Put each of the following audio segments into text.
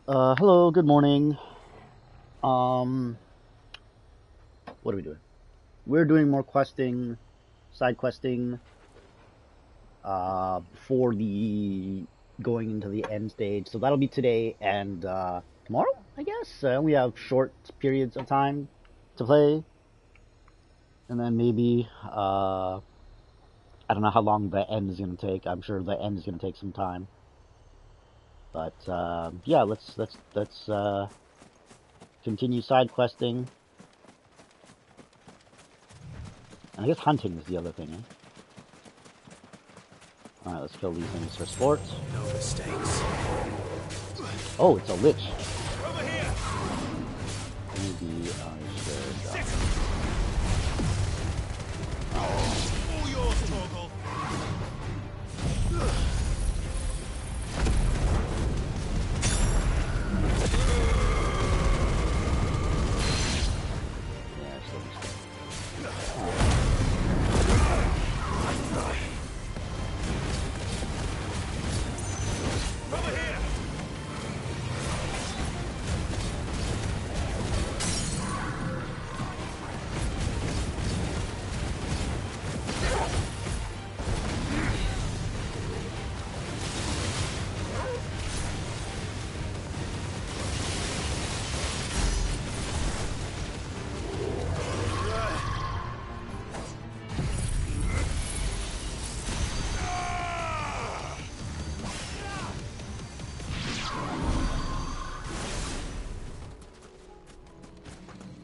Hello, good morning. Um, what are we doing? We're doing more questing, side questing, for the going into the end stage. So that'll be today and tomorrow, I guess. We have short periods of time to play, and then maybe I don't know how long the end is gonna take. I'm sure the end is gonna take some time, but yeah, let's continue side questing. And I guess hunting is the other thing. Eh? Alright, let's kill these things for sport. No mistakes. Oh, it's a lich. Over here. Maybe I should. All yours, Torgal. Yeah, still be Over here.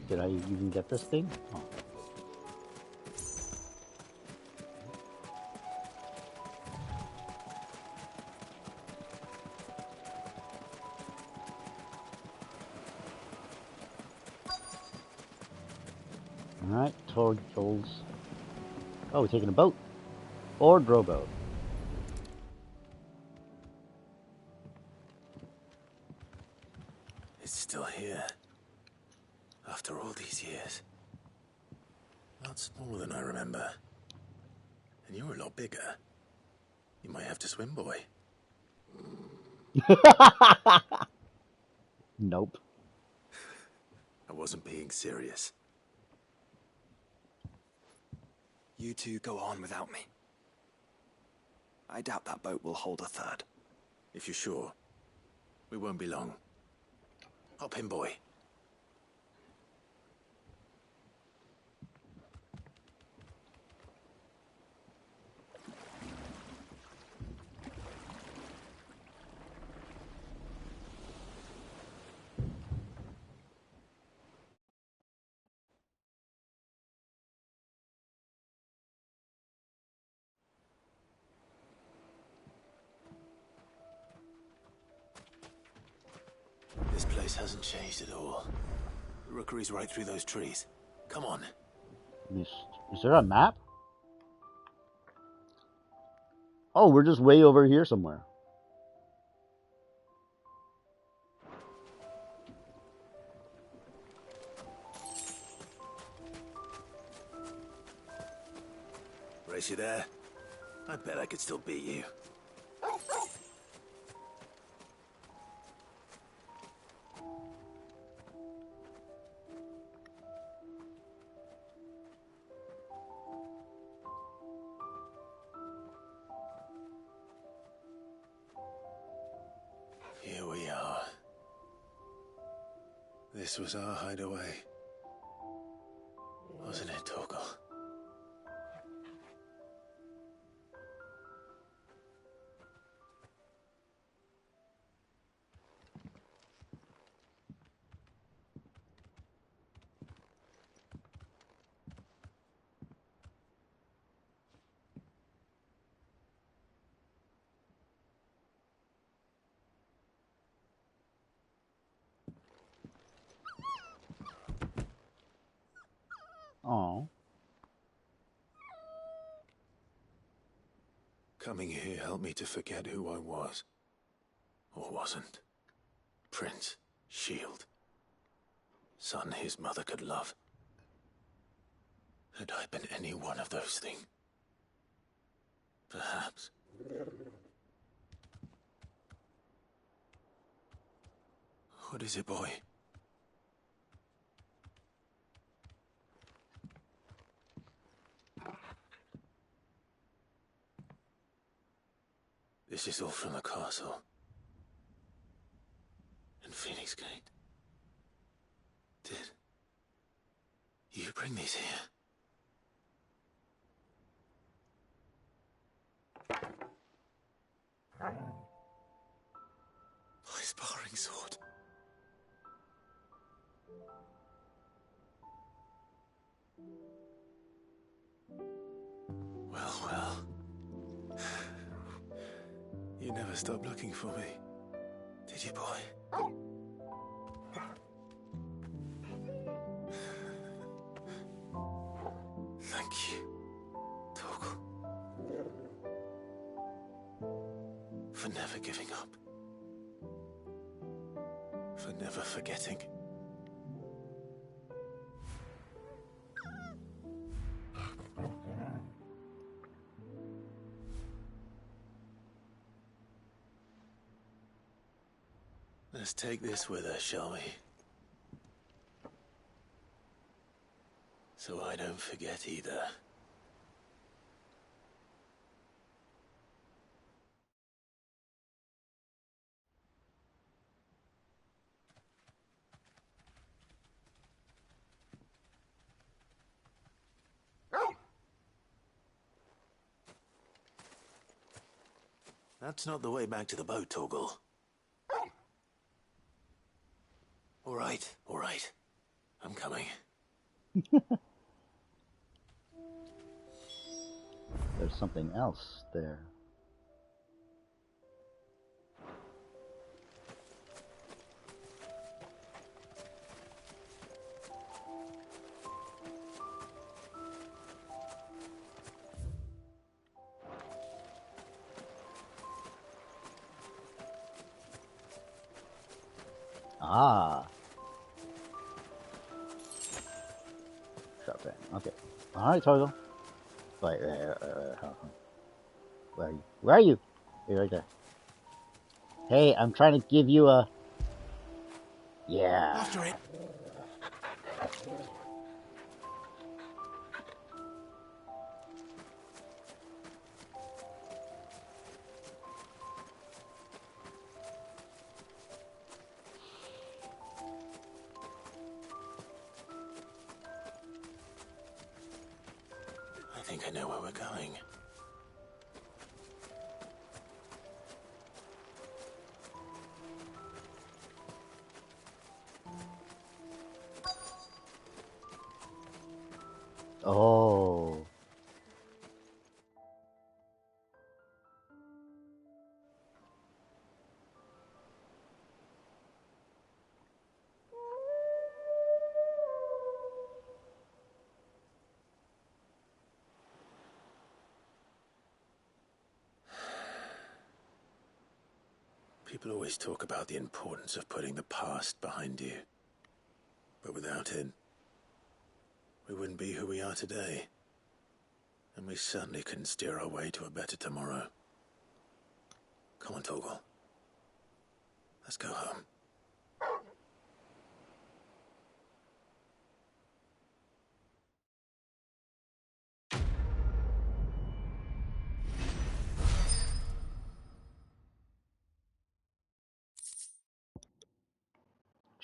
Did I even get this thing? Oh. Alright, Torgals. Oh, we're taking a boat. Or rowboat. It's still here. After all these years. Not smaller than I remember. And you were a lot bigger. You might have to swim, boy. Nope. I wasn't being serious. You two go on without me. I doubt that boat will hold a third. If you're sure, we won't be long. Hop in, boy. This place hasn't changed at all. The rookery's right through those trees. Come on. Is there a map? Oh, we're just way over here somewhere. Race you there? I bet I could still beat you. Here we are. This was our hideaway. Wasn't it, Torgal? Oh. Coming here helped me to forget who I was. Or wasn't. Prince, shield. Son his mother could love. Had I been any one of those things? Perhaps. What is it, boy? This is all from the castle. In Phoenix Gate. Did you bring these here? My sparring sword. Well, well. You never stopped looking for me, did you, boy? Thank you, Torgal, for never giving up, for never forgetting. Let's take this with us, shall we? So I don't forget either. That's not the way back to the boat, Torgal. All right. I'm coming. There's something else there. Ah. Sharp thing. Okay. Alright, Torgal. Wait, where are you? Where are you? You're right there. Hey, I'm trying to give you a... Yeah. After it. I think I know where we're going. Oh. People always talk about the importance of putting the past behind you. But without it, we wouldn't be who we are today. And we certainly couldn't steer our way to a better tomorrow. Come on, Torgal. Let's go home.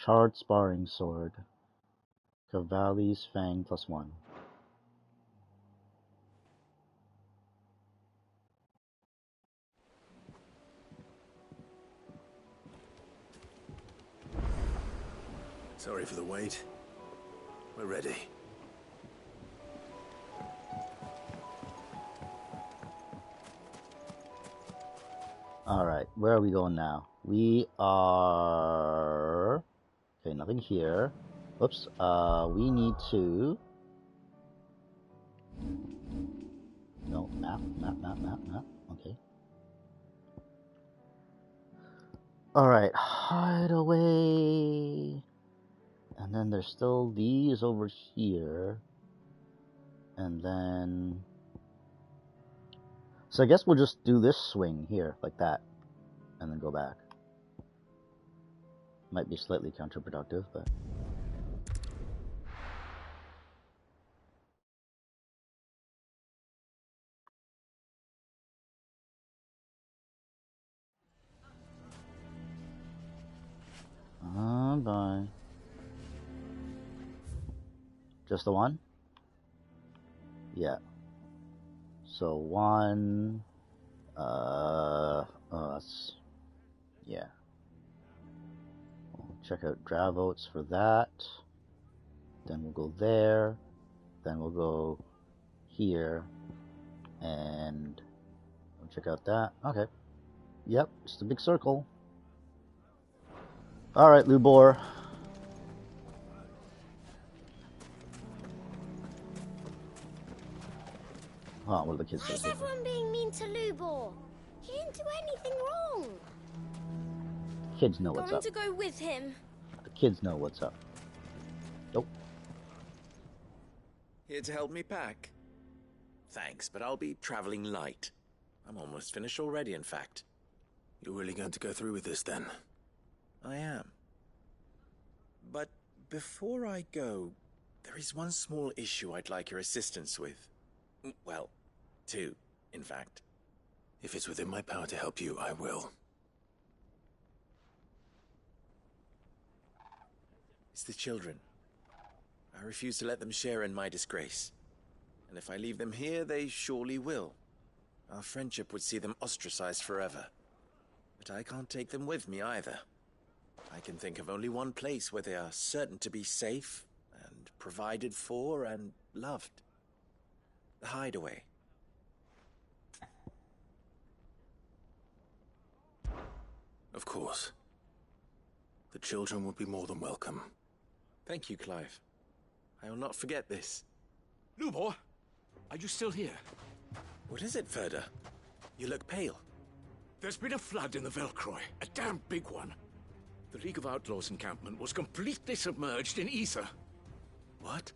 Charred sparring sword. Cavalli's Fang +1. Sorry for the wait. We're ready. Alright, where are we going now? We are... Okay, nothing here. Oops, we need to... No, map. Okay. Alright, hideaway. And then there's still these over here. And then... So I guess we'll just do this swing here, like that. And then go back. Might be slightly counterproductive, but... Bye. Just the one? Yeah. So one... yeah. We'll check out draft votes for that. Then we'll go there. Then we'll go here. And we'll check out that. Okay. Yep, just a big circle. Alright, Lubor. Oh, what are the kids saying? Why is everyone being mean to Lubor? He didn't do anything wrong. Kids know what's up. Going to go with him. The kids know what's up. Nope. Here to help me pack? Thanks, but I'll be traveling light. I'm almost finished already, in fact. You're really going to go through with this, then? I am. But before I go, there is one small issue I'd like your assistance with. Well, two, in fact. If it's within my power to help you, I will. It's the children. I refuse to let them share in my disgrace. And if I leave them here, they surely will. Our friendship would see them ostracized forever. But I can't take them with me either. I can think of only one place where they are certain to be safe, and provided for, and loved. The hideaway. Of course. The children would be more than welcome. Thank you, Clive. I will not forget this. Lubor, are you still here? What is it, Ferda? You look pale. There's been a flood in the Velcroy, a damn big one. The League of Outlaws encampment was completely submerged in ether. What?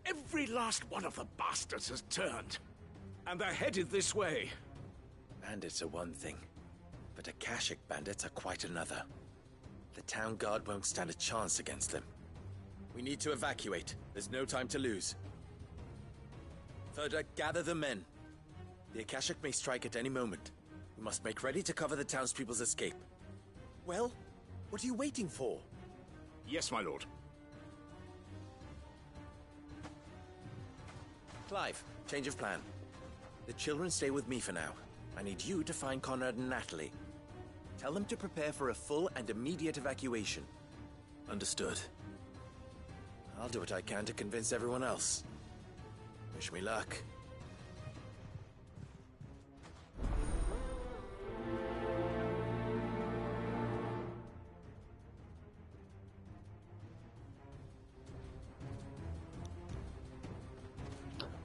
Every last one of the bastards has turned. And they're headed this way. Bandits are one thing, but Akashic bandits are quite another. The town guard won't stand a chance against them. We need to evacuate. There's no time to lose. Ferda, gather the men. The Akashic may strike at any moment. We must make ready to cover the townspeople's escape. Well, what are you waiting for? Yes, my lord. Clive, change of plan. The children stay with me for now. I need you to find Conrad and Natalie. Tell them to prepare for a full and immediate evacuation. Understood. I'll do what I can to convince everyone else. Wish me luck.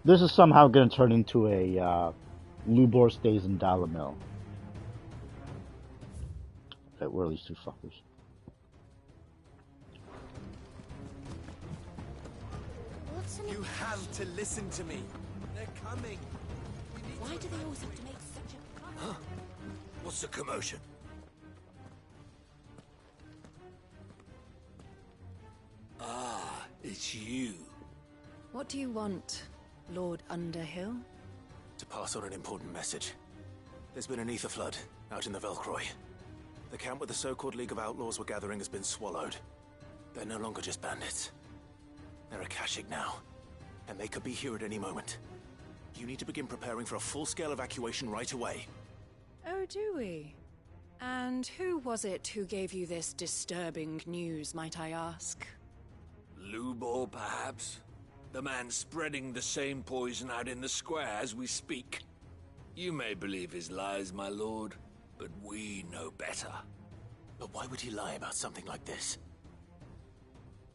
This is somehow going to turn into a Lubor stays in Dalamil. Okay, where are these two fuckers? You have to listen to me. They're coming. Why do they always have to make such a... Huh? What's the commotion? Ah, it's you. What do you want, Lord Underhill? To pass on an important message. There's been an ether flood out in the Velcroy. The camp where the so-called League of Outlaws were gathering has been swallowed. They're no longer just bandits. They're Akashic now, and they could be here at any moment. You need to begin preparing for a full-scale evacuation right away. Oh, do we? And who was it who gave you this disturbing news, might I ask? Lubor, perhaps? The man spreading the same poison out in the square as we speak. You may believe his lies, my lord, but we know better. But why would he lie about something like this?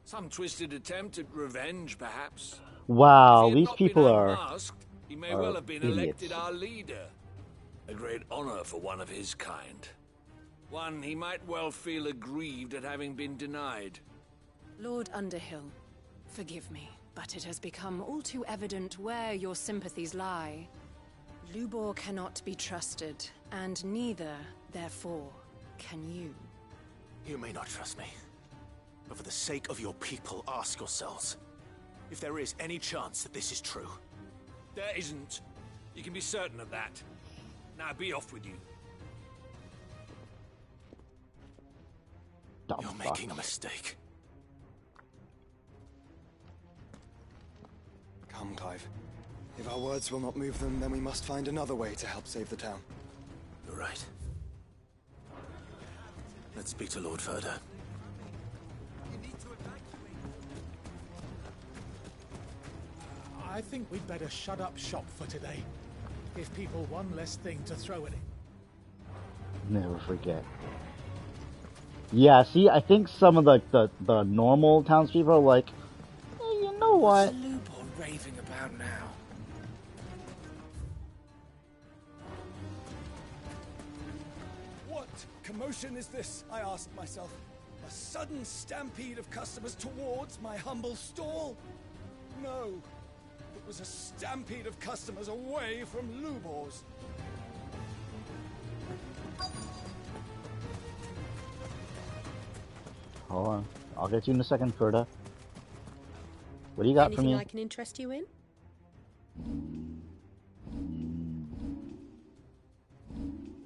Some twisted attempt at revenge, perhaps. Wow, If he had these not people been are unmasked, he may well have been idiots. elected our leader. A great honor for one of his kind. One he might well feel aggrieved at having been denied. Lord Underhill, forgive me, but it has become all too evident where your sympathies lie. Lubor cannot be trusted, and neither, therefore, can you. You may not trust me, but for the sake of your people, ask yourselves if there is any chance that this is true. There isn't. You can be certain of that. Now be off with you. You're making a mistake. Come, Clive. If our words will not move them, then we must find another way to help save the town. You're right. Let's speak to Lord Furder. I think we'd better shut up shop for today. Give people one less thing to throw at it. Never forget. Yeah, see, I think some of the normal townspeople are like, hey, you know what? What's Lubor raving about now? What commotion is this, I asked myself. A sudden stampede of customers towards my humble stall? No, it was a stampede of customers away from Lubor's. Hold on. I'll get you in a second, Ferda. What do you got for me? Anything I can interest you in?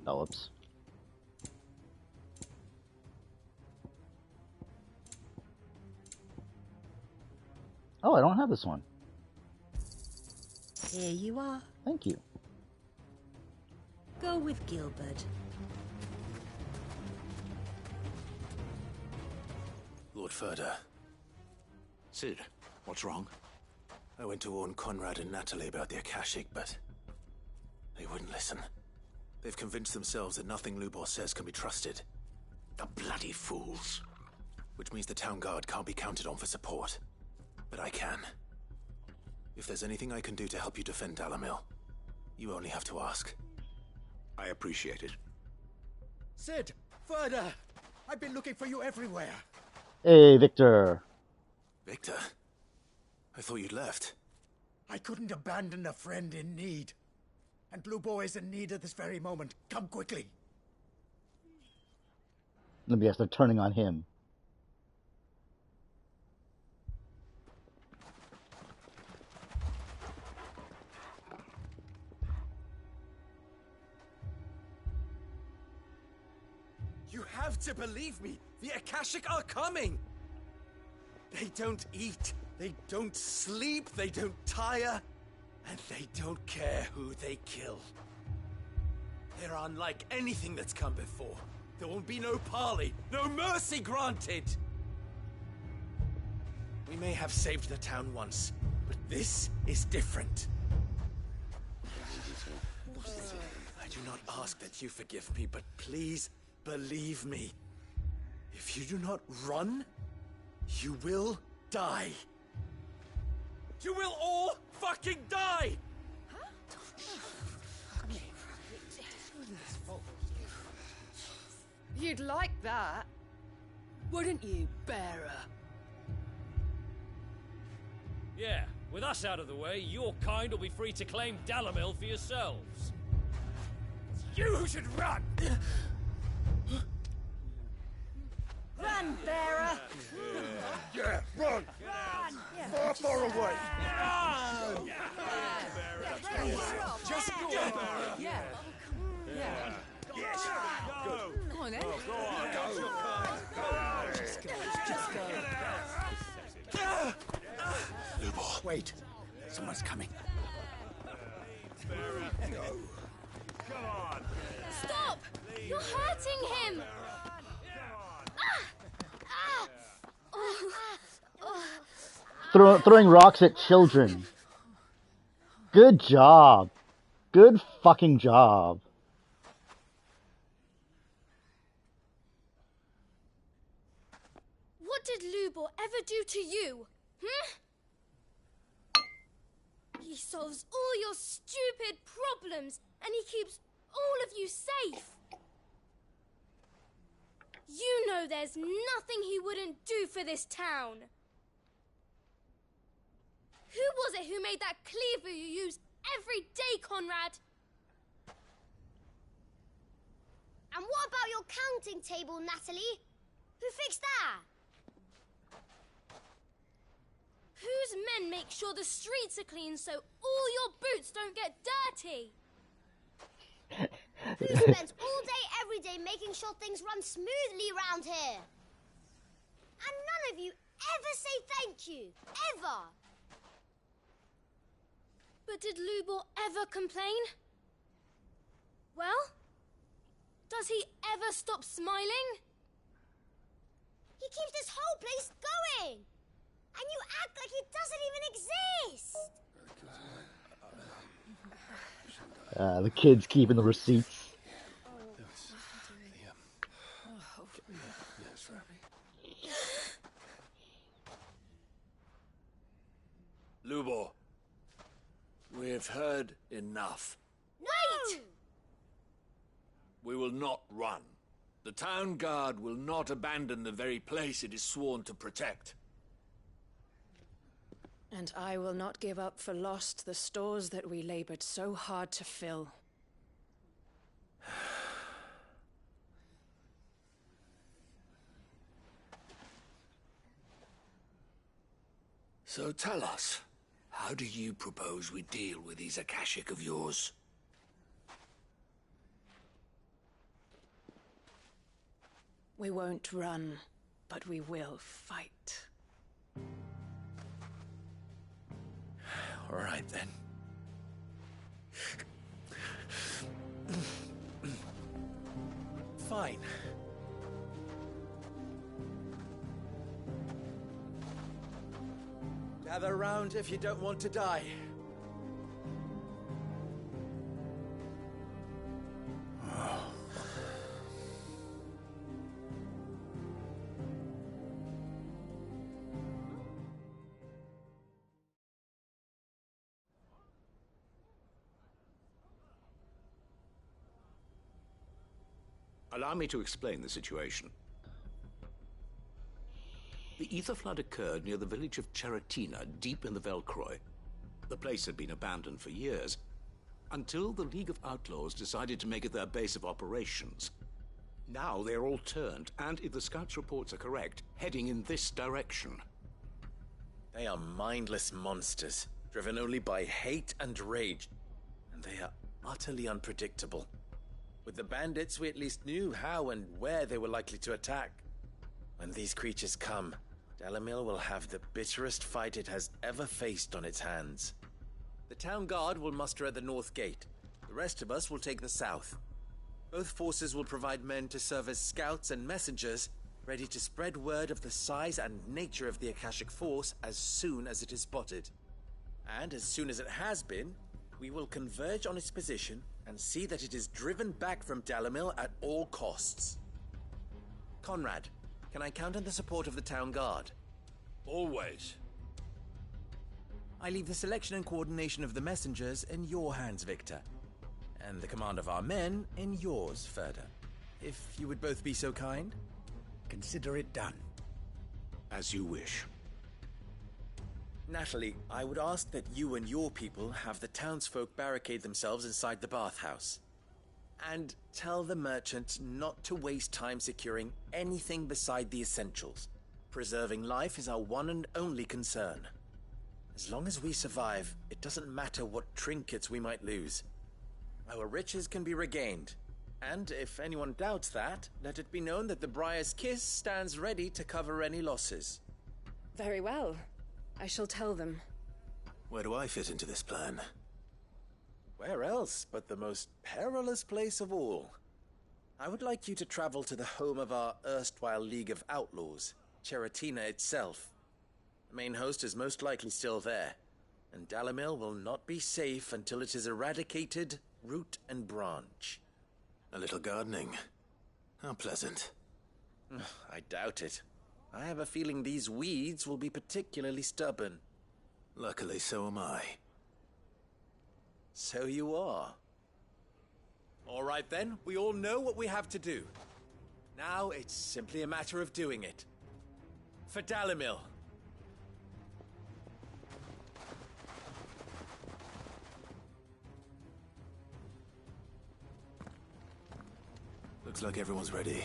Phillips. Oh, I don't have this one. Here you are. Thank you. Go with Gilbert. Lord Furder. Sid, what's wrong? I went to warn Conrad and Natalie about the Akashic, but they wouldn't listen. They've convinced themselves that nothing Lubor says can be trusted. The bloody fools. Which means the town guard can't be counted on for support. But I can. If there's anything I can do to help you defend Dalamil, you only have to ask. I appreciate it. Sid! Further! I've been looking for you everywhere. Hey, Victor. Victor? I thought you'd left. I couldn't abandon a friend in need. And Lubor is in need at this very moment. Come quickly. Let me guess, they're turning on him. You have to believe me. The Akashic are coming. They don't eat. They don't sleep. They don't tire. And they don't care who they kill. They're unlike anything that's come before. There won't be no parley, no mercy granted. We may have saved the town once, but this is different. I do not ask that you forgive me, but please believe me. If you do not run, you will die. You will all fucking die! You'd like that, wouldn't you, bearer? Yeah, with us out of the way, your kind will be free to claim Dalamil for yourselves. It's you who should run! Run, bearer! Yeah, run! Run! Far, far away! Run! Just go! Yeah. Yeah. Yes! Go! Come on then. Just go. Lubor. Wait. Someone's coming. Stop! You're hurting him! Throwing rocks at children. Good job. Good fucking job. What did Lubor ever do to you? He solves all your stupid problems, and he keeps all of you safe. You know there's nothing he wouldn't do for this town. Who was it who made that cleaver you use every day, Conrad? And what about your counting table, Natalie? Who fixed that? Whose men make sure the streets are clean so all your boots don't get dirty? Who spends all day every day making sure things run smoothly round here? And none of you ever say thank you. Ever. But did Lubor ever complain? Well, does he ever stop smiling? He keeps this whole place going. And you act like it doesn't even exist. The kids keeping the receipts. Lubor, we've heard enough. Wait! We will not run. The town guard will not abandon the very place it is sworn to protect. And I will not give up for lost the stores that we labored so hard to fill. So tell us, how do you propose we deal with these Akashic of yours? We won't run, but we will fight. All right, then. Fine. Gather round if you don't want to die. Allow me to explain the situation. The ether flood occurred near the village of Cheratina, deep in the Velcroy. The place had been abandoned for years, until the League of Outlaws decided to make it their base of operations. Now they're all turned, and if the scouts' reports are correct, heading in this direction. They are mindless monsters, driven only by hate and rage, and they are utterly unpredictable. With the bandits, we at least knew how and where they were likely to attack. When these creatures come, Dalamil will have the bitterest fight it has ever faced on its hands. The town guard will muster at the north gate. The rest of us will take the south. Both forces will provide men to serve as scouts and messengers, ready to spread word of the size and nature of the Akashic force as soon as it is spotted. And as soon as it has been, we will converge on its position and see that it is driven back from Dalamil at all costs. Conrad, can I count on the support of the town guard? Always. I leave the selection and coordination of the messengers in your hands, Victor. And the command of our men in yours, Ferda. If you would both be so kind. Consider it done. As you wish. Natalie, I would ask that you and your people have the townsfolk barricade themselves inside the bathhouse. And tell the merchants not to waste time securing anything beside the essentials. Preserving life is our one and only concern. As long as we survive, it doesn't matter what trinkets we might lose. Our riches can be regained. And if anyone doubts that, let it be known that the Briar's Kiss stands ready to cover any losses. Very well. I shall tell them. Where do I fit into this plan? Where else but the most perilous place of all? I would like you to travel to the home of our erstwhile League of Outlaws, Cheratina itself. The main host is most likely still there, and Dalamil will not be safe until it is eradicated, root and branch. A little gardening. How pleasant. I doubt it. I have a feeling these weeds will be particularly stubborn. Luckily, so am I. So you are. All right then, we all know what we have to do. Now it's simply a matter of doing it. For Dalamil. Looks like everyone's ready.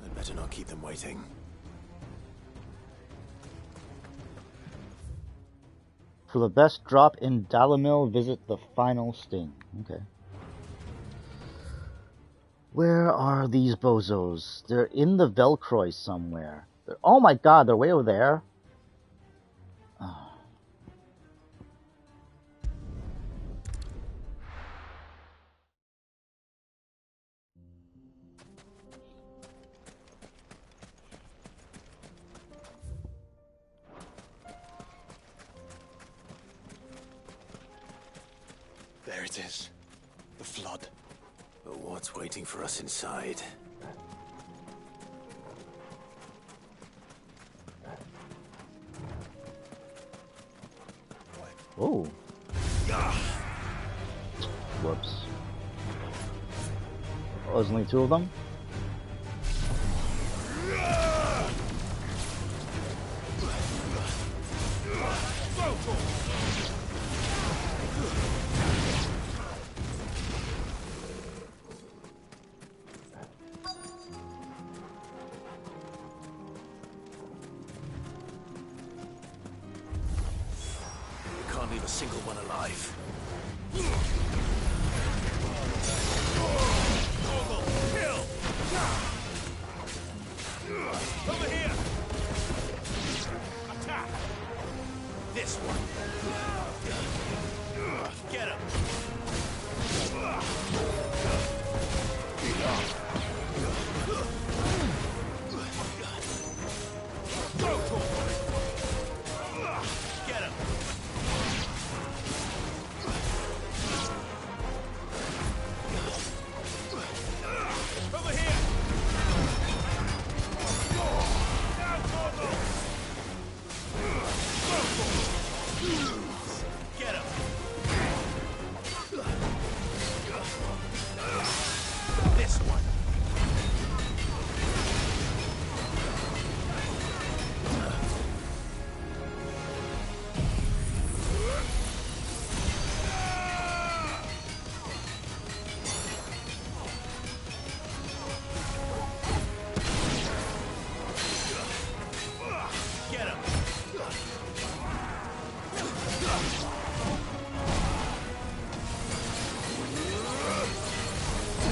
I'd better not keep them waiting. For the best drop in Dalamil, visit the final sting. Okay. Where are these bozos? They're in the Velcroy somewhere. Oh my god, they're way over there. Oh. There it is. The flood. But what's waiting for us inside? Oh. Whoops. Oh, there's only two of them? Can't leave a single one alive. Over here! Attack! This one. Get him! Get him! Over here! Down, Corvo! Get him! This one. Get him!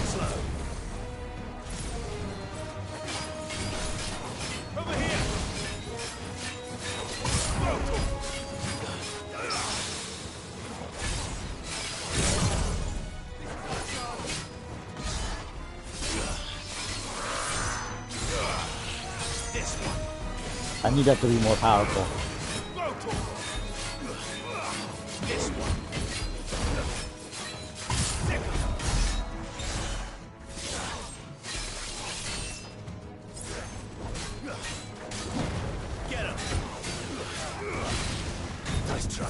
Slow. Over here! This one. I need that to be more powerful. This one. Get him. Nice try.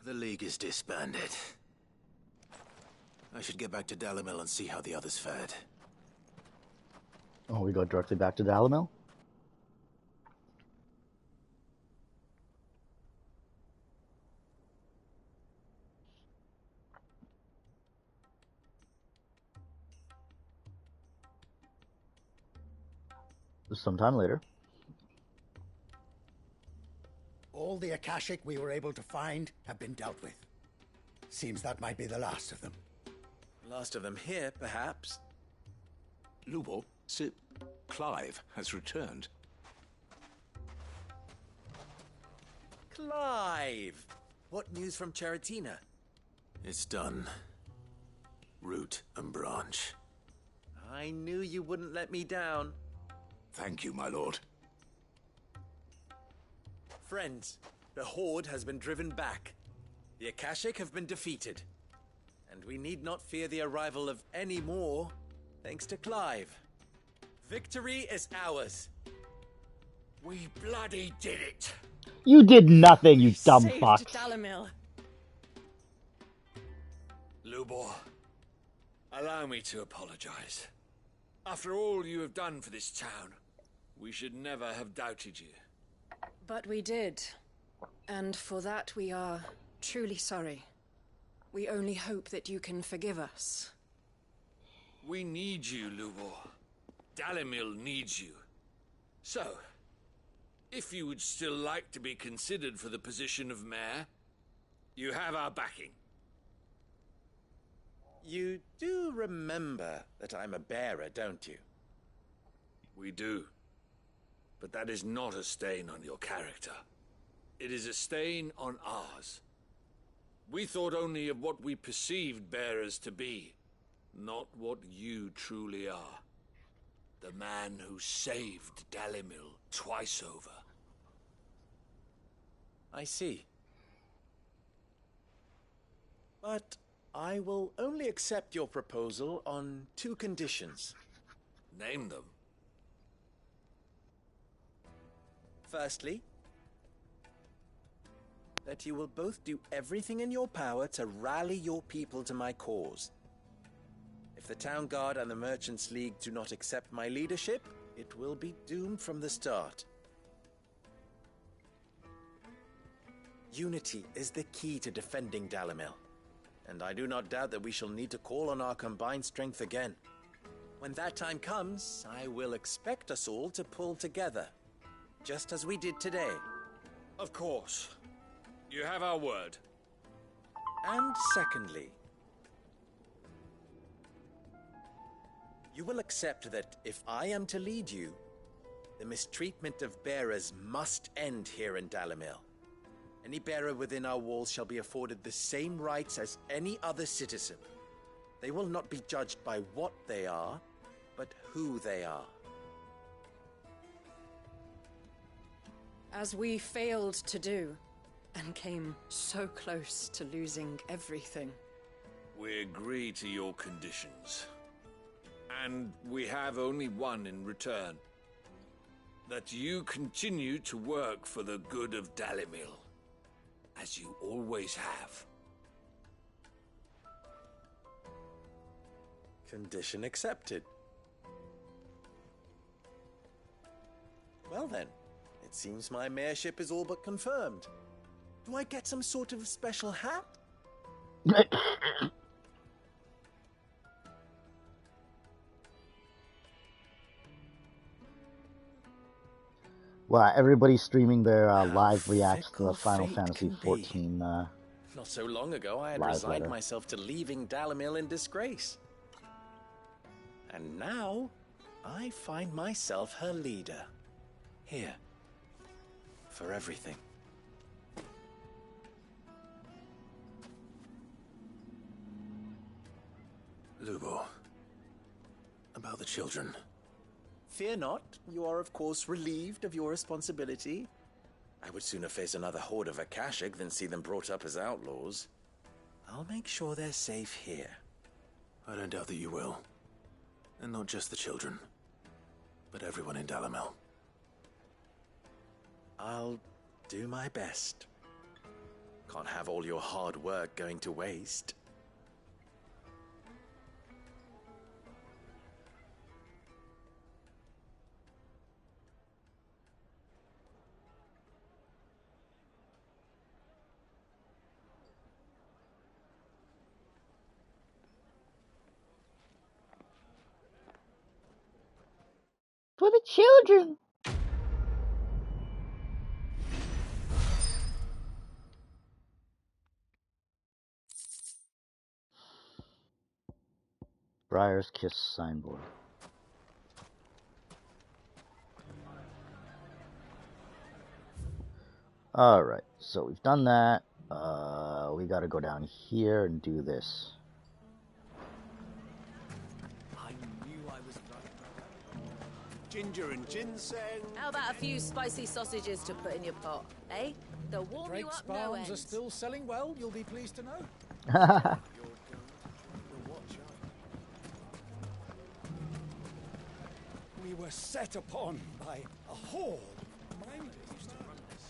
The League is disbanded. I should get back to Dalamil and see how the others fared. Oh, we go directly back to Dalamil? Sometime later. All the Akashic we were able to find have been dealt with. Seems that might be the last of them. Last of them here, perhaps. Lubo, Sir Clive has returned. Clive! What news from Charatina? It's done. Root and branch. I knew you wouldn't let me down. Thank you, my lord. Friends, the Horde has been driven back. The Akashic have been defeated. And we need not fear the arrival of any more, thanks to Clive. Victory is ours. We bloody did it. You did nothing, you dumb Saved fuck. Dalamil. Lubor, Allow me to apologize. After all you have done for this town, we should never have doubted you. But we did. And for that we are truly sorry. We only hope that you can forgive us. We need you, Lubor. Dalimil needs you. So, if you would still like to be considered for the position of mayor, you have our backing. You do remember that I'm a bearer, don't you? We do. But that is not a stain on your character. It is a stain on ours. We thought only of what we perceived bearers to be, not what you truly are. The man who saved Dalimil twice over. I see. But I will only accept your proposal on 2 conditions. Name them. Firstly, that you will both do everything in your power to rally your people to my cause. If the Town Guard and the Merchants League do not accept my leadership, it will be doomed from the start. Unity is the key to defending Dalimil, and I do not doubt that we shall need to call on our combined strength again. When that time comes, I will expect us all to pull together, just as we did today. Of course. You have our word. And secondly, you will accept that if I am to lead you, the mistreatment of bearers must end here in Dalimil. Any bearer within our walls shall be afforded the same rights as any other citizen. They will not be judged by what they are, but who they are. As we failed to do, and came so close to losing everything. We agree to your conditions. And we have only one in return. That you continue to work for the good of Dalimil, as you always have. Condition accepted. Well then, it seems my mayorship is all but confirmed. Do I get some sort of special hat? Wow, everybody's streaming their live How reacts to the fickle Final fate Fantasy can be. XIV Not so long ago, I had live resigned letter. myself to leaving Dalimil in disgrace. And now, I find myself her leader. Here. For everything. Lubor. About the children. Fear not, you are of course relieved of your responsibility. I would sooner face another horde of Akashic than see them brought up as outlaws. I'll make sure they're safe here. I don't doubt that you will. And not just the children, but everyone in Dalimil. I'll do my best. Can't have all your hard work going to waste. For the children! Briar's Kiss signboard. Alright, so we've done that. We gotta go down here and do this. I knew I was right. Ginger and ginseng. How about a few spicy sausages to put in your pot, eh? They'll warm you Drake's up no barns end. are still selling well, you'll be pleased to know. We were set upon by a horde. Minders used to run this.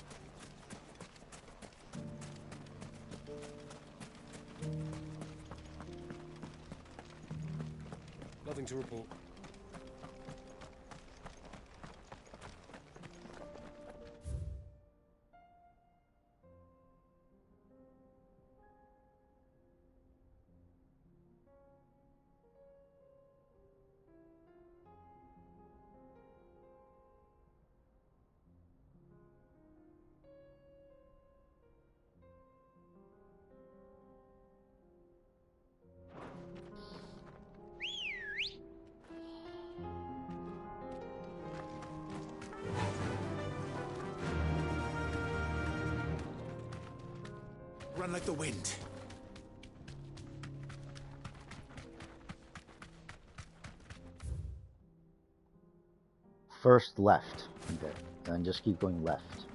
Nothing to report. Run like the wind. First left. Okay. Then just keep going left.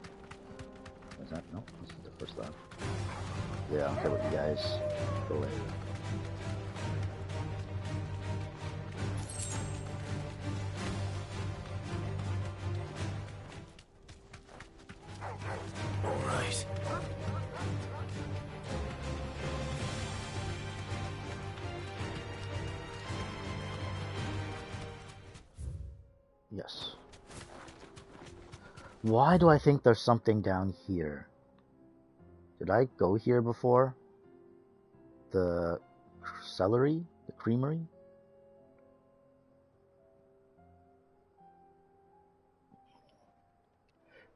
Is that? No, this is the first left. Yeah, I don't care what you guys go in. All right. Yes. Why do I think there's something down here? Did I go here before? The celery? The creamery?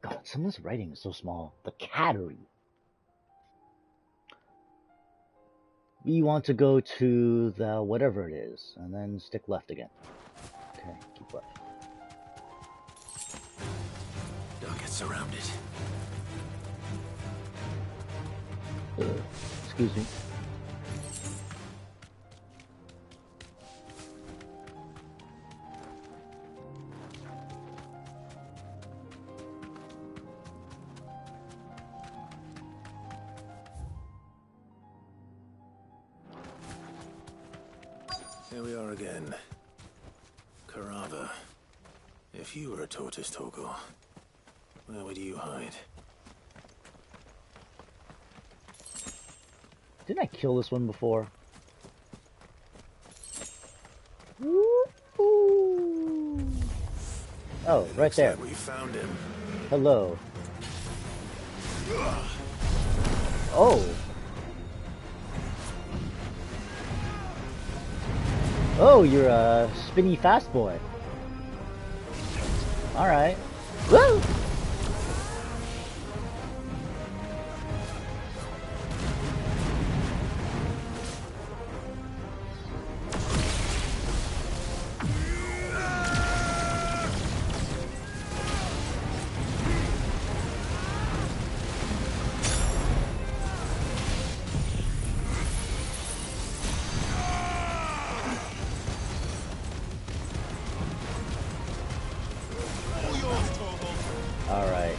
God, someone's writing is so small. The cattery. We want to go to the whatever it is, and then stick left again. Okay, keep left. Don't get surrounded. Excuse me. Here we are again. Carava. If you were a tortoise, Torgal, where would you hide? Didn't I kill this one before? Oh, right there. Like we found him. Hello. Oh. Oh, you're a spinny fast boy. Alright. Woo! Alright.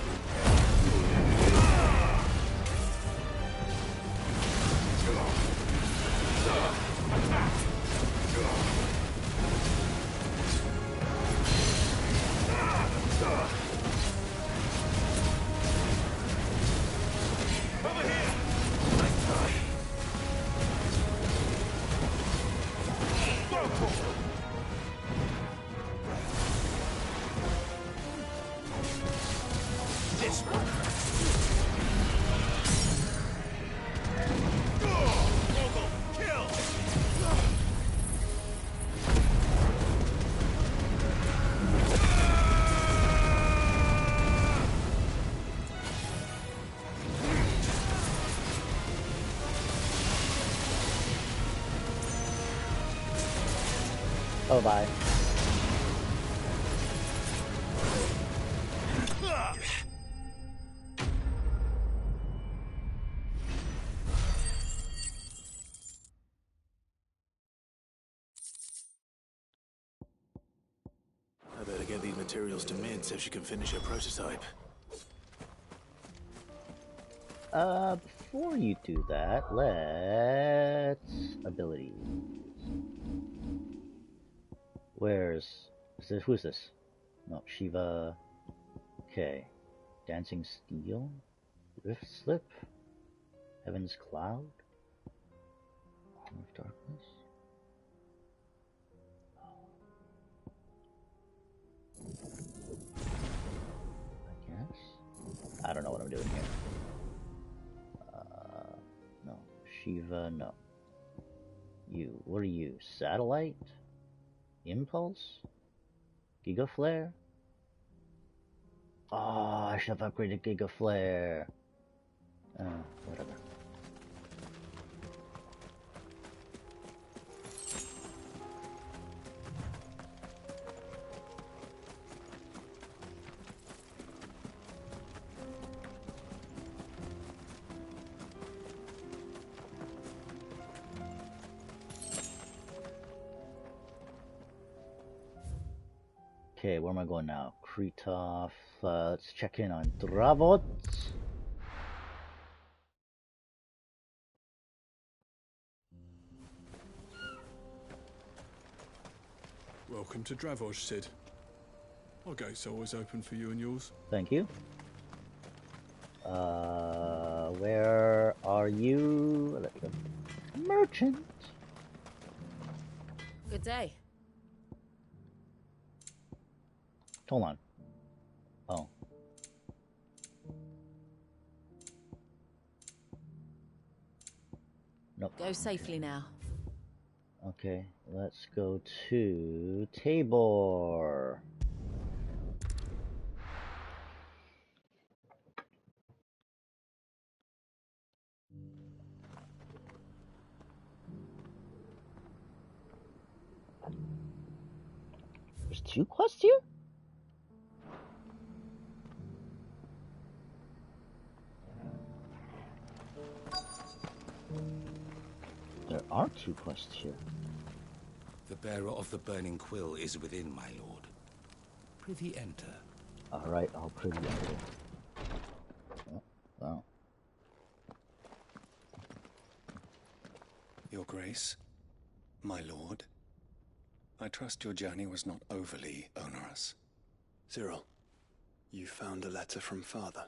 Oh, bye. I better get these materials to Mid so she can finish her prototype. Before you do that, let's... abilities. Who's this? No, Shiva. Okay. Dancing Steel? Rift Slip? Heaven's Cloud? Arm of Darkness? don't know what I'm doing here. No. Shiva, no. You. What are you? Satellite? Impulse? Giga Flare? Oh, I should have upgraded Giga Flare. Whatever. Okay, where am I going now? Kretov. Let's check in on Dravot. Welcome to Dravoj, Sid. Our gate's always open for you and yours. Thank you. Where are you? Merchant. Good day. Hold on. Oh. Nope. Go safely now. Okay, let's go to Tabor. There's 2 quests here? There are 2 quests here. The bearer of the burning quill is within, my lord. Prithee enter. Alright, I'll prithee enter. Oh, wow. Your Grace, my lord, I trust your journey was not overly onerous. Cyril, you found a letter from Father?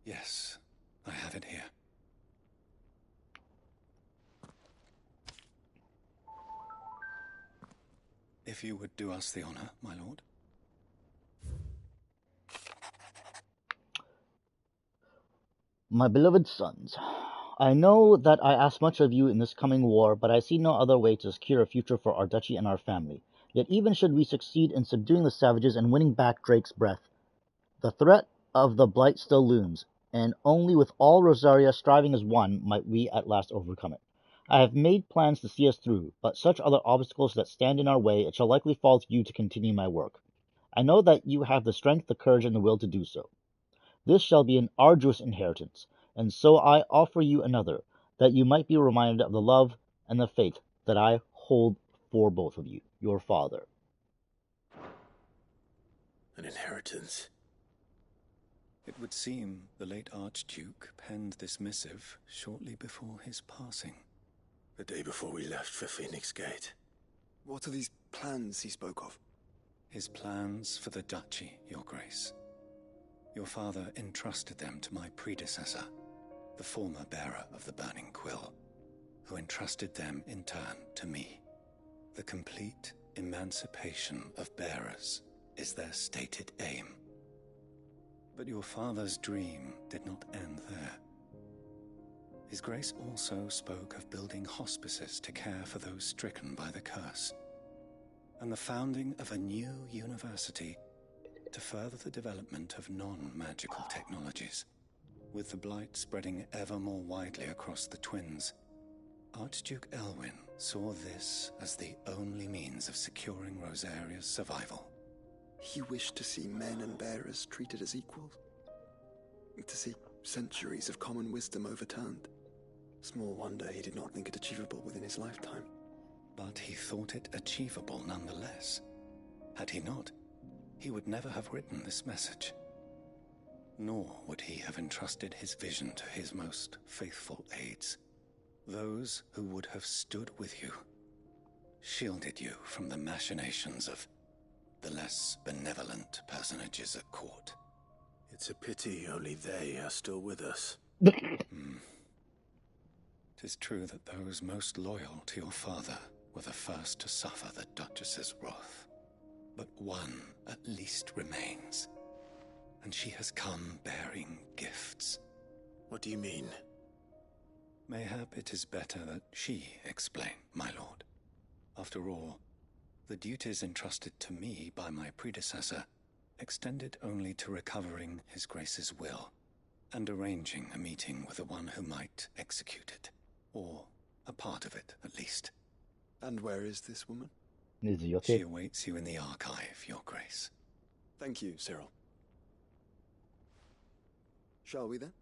Yes, I have it here. If you would do us the honor, my lord. My beloved sons, I know that I ask much of you in this coming war, but I see no other way to secure a future for our duchy and our family. Yet even should we succeed in subduing the savages and winning back Drake's breath, the threat of the Blight still looms, and only with all Rosaria striving as one might we at last overcome it. I have made plans to see us through, but such other obstacles that stand in our way, it shall likely fall to you to continue my work. I know that you have the strength, the courage, and the will to do so. This shall be an arduous inheritance, and so I offer you another, that you might be reminded of the love and the faith that I hold for both of you, your father. An inheritance? It would seem the late Archduke penned this missive shortly before his passing. The day before we left for Phoenix Gate. What are these plans he spoke of? His plans for the duchy, your grace. Your father entrusted them to my predecessor, the former bearer of the Burning Quill, who entrusted them in turn to me. The complete emancipation of bearers is their stated aim. But your father's dream did not end there. His Grace also spoke of building hospices to care for those stricken by the curse, and the founding of a new university to further the development of non-magical technologies. With the blight spreading ever more widely across the twins, Archduke Elwyn saw this as the only means of securing Rosaria's survival. He wished to see men and bearers treated as equals, to see centuries of common wisdom overturned. Small wonder he did not think it achievable within his lifetime. But he thought it achievable nonetheless. Had he not, he would never have written this message. Nor would he have entrusted his vision to his most faithful aides, those who would have stood with you, shielded you from the machinations of the less benevolent personages at court. It's a pity only they are still with us. 'Tis true that those most loyal to your father were the first to suffer the Duchess's wrath. But one at least remains. and she has come bearing gifts. What do you mean? Mayhap it is better that she explain, my lord. After all, the duties entrusted to me by my predecessor extended only to recovering His Grace's will and arranging a meeting with the one who might execute it, or a part of it, at least. And where is this woman? She awaits you in the archive, Your Grace. Thank you, Cyril. Shall we then?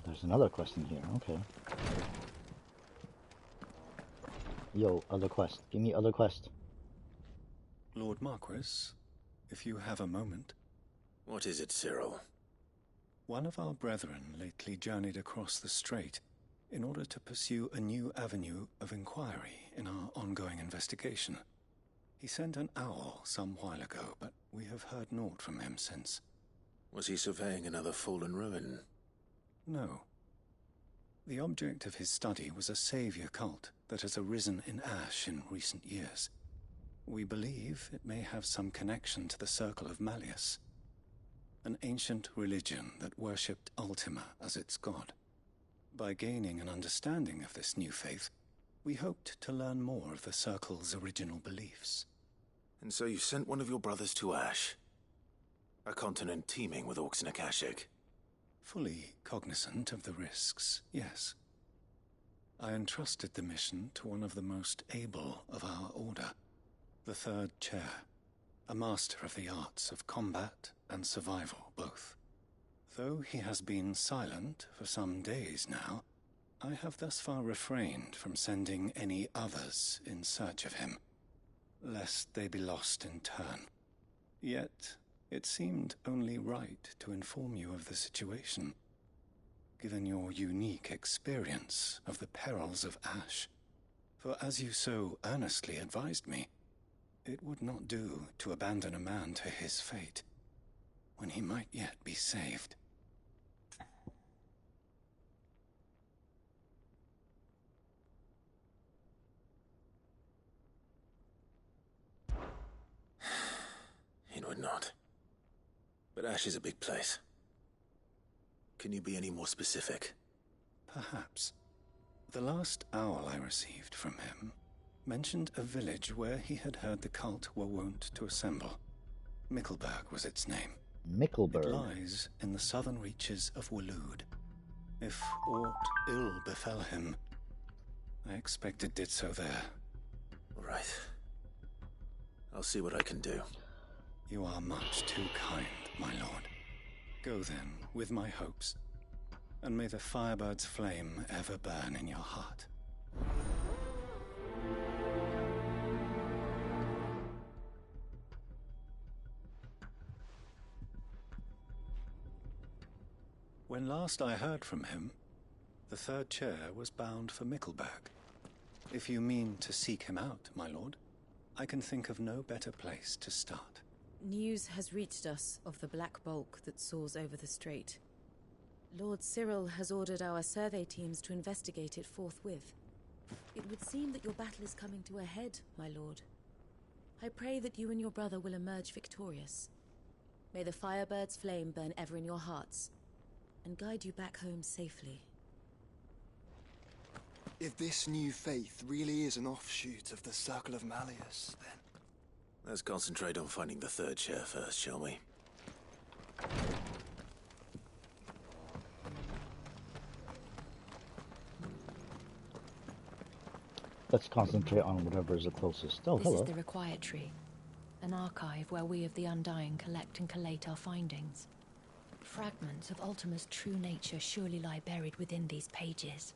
There's another quest in here, okay. Yo, other quest. Give me other quest. Lord Marquis, if you have a moment. What is it, Cyril? One of our brethren lately journeyed across the strait in order to pursue a new avenue of inquiry in our ongoing investigation. He sent an owl some while ago, but we have heard naught from him since. Was he surveying another fallen ruin? No. The object of his study was a savior cult that has arisen in Ash in recent years. We believe it may have some connection to the Circle of Malleus, an ancient religion that worshipped Ultima as its god. By gaining an understanding of this new faith, we hoped to learn more of the Circle's original beliefs. And so you sent one of your brothers to Ash? A continent teeming with orcs and Akashic? Fully cognizant of the risks, yes. I entrusted the mission to one of the most able of our order, the Third Chair, a master of the arts of combat and survival both. Though he has been silent for some days now, I have thus far refrained from sending any others in search of him, lest they be lost in turn. Yet, it seemed only right to inform you of the situation, given your unique experience of the perils of Ash. For as you so earnestly advised me, it would not do to abandon a man to his fate, when he might yet be saved. It would not. But Ash is a big place. Can you be any more specific? Perhaps. The last owl I received from him mentioned a village where he had heard the cult were wont to assemble. Mickleburg was its name. Mickleburg? It lies in the southern reaches of Waloed. If aught ill befell him, I expect it did so there. All right. I'll see what I can do. You are much too kind, my lord. Go then, with my hopes, and may the Firebird's flame ever burn in your heart. When last I heard from him, the Third Chair was bound for Mickleburg. If you mean to seek him out, my lord, I can think of no better place to start. News has reached us of the black bulk that soars over the strait. Lord Cyril has ordered our survey teams to investigate it forthwith. It would seem that your battle is coming to a head, my lord. I pray that you and your brother will emerge victorious. May the Firebird's flame burn ever in your hearts, and guide you back home safely. If this new faith really is an offshoot of the Circle of Malleus, then... Let's concentrate on finding the Third Chair first, shall we? Let's concentrate on whatever is the closest. Oh, hello. This is the Required Tree, an archive where we of the Undying collect and collate our findings. Fragments of Ultima's true nature surely lie buried within these pages.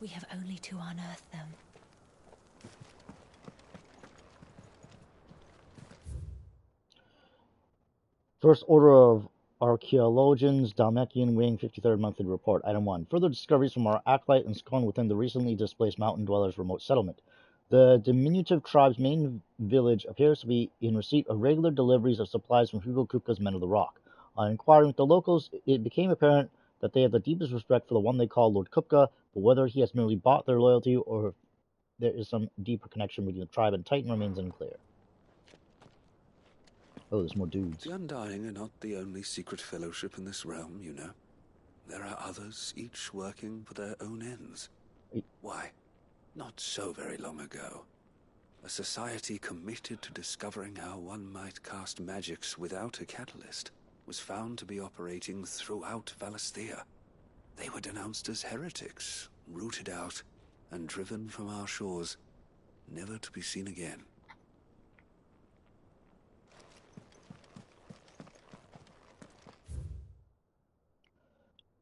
We have only to unearth them. First order of Archaeologians, Dalmatian Wing, 53rd Monthly Report. Item 1. Further discoveries from our acolyte and Scone within the recently displaced mountain dwellers' remote settlement. The diminutive tribe's main village appears to be in receipt of regular deliveries of supplies from Hugo Kupka's Men of the Rock. On inquiring with the locals, it became apparent that they have the deepest respect for the one they call Lord Kupka, but whether he has merely bought their loyalty or if there is some deeper connection between the tribe and Titan remains unclear. Oh, there's more dudes. The Undying are not the only secret fellowship in this realm, you know. There are others, each working for their own ends. Why, not so very long ago, a society committed to discovering how one might cast magics without a catalyst was found to be operating throughout Valisthea. They were denounced as heretics, rooted out, and driven from our shores, never to be seen again.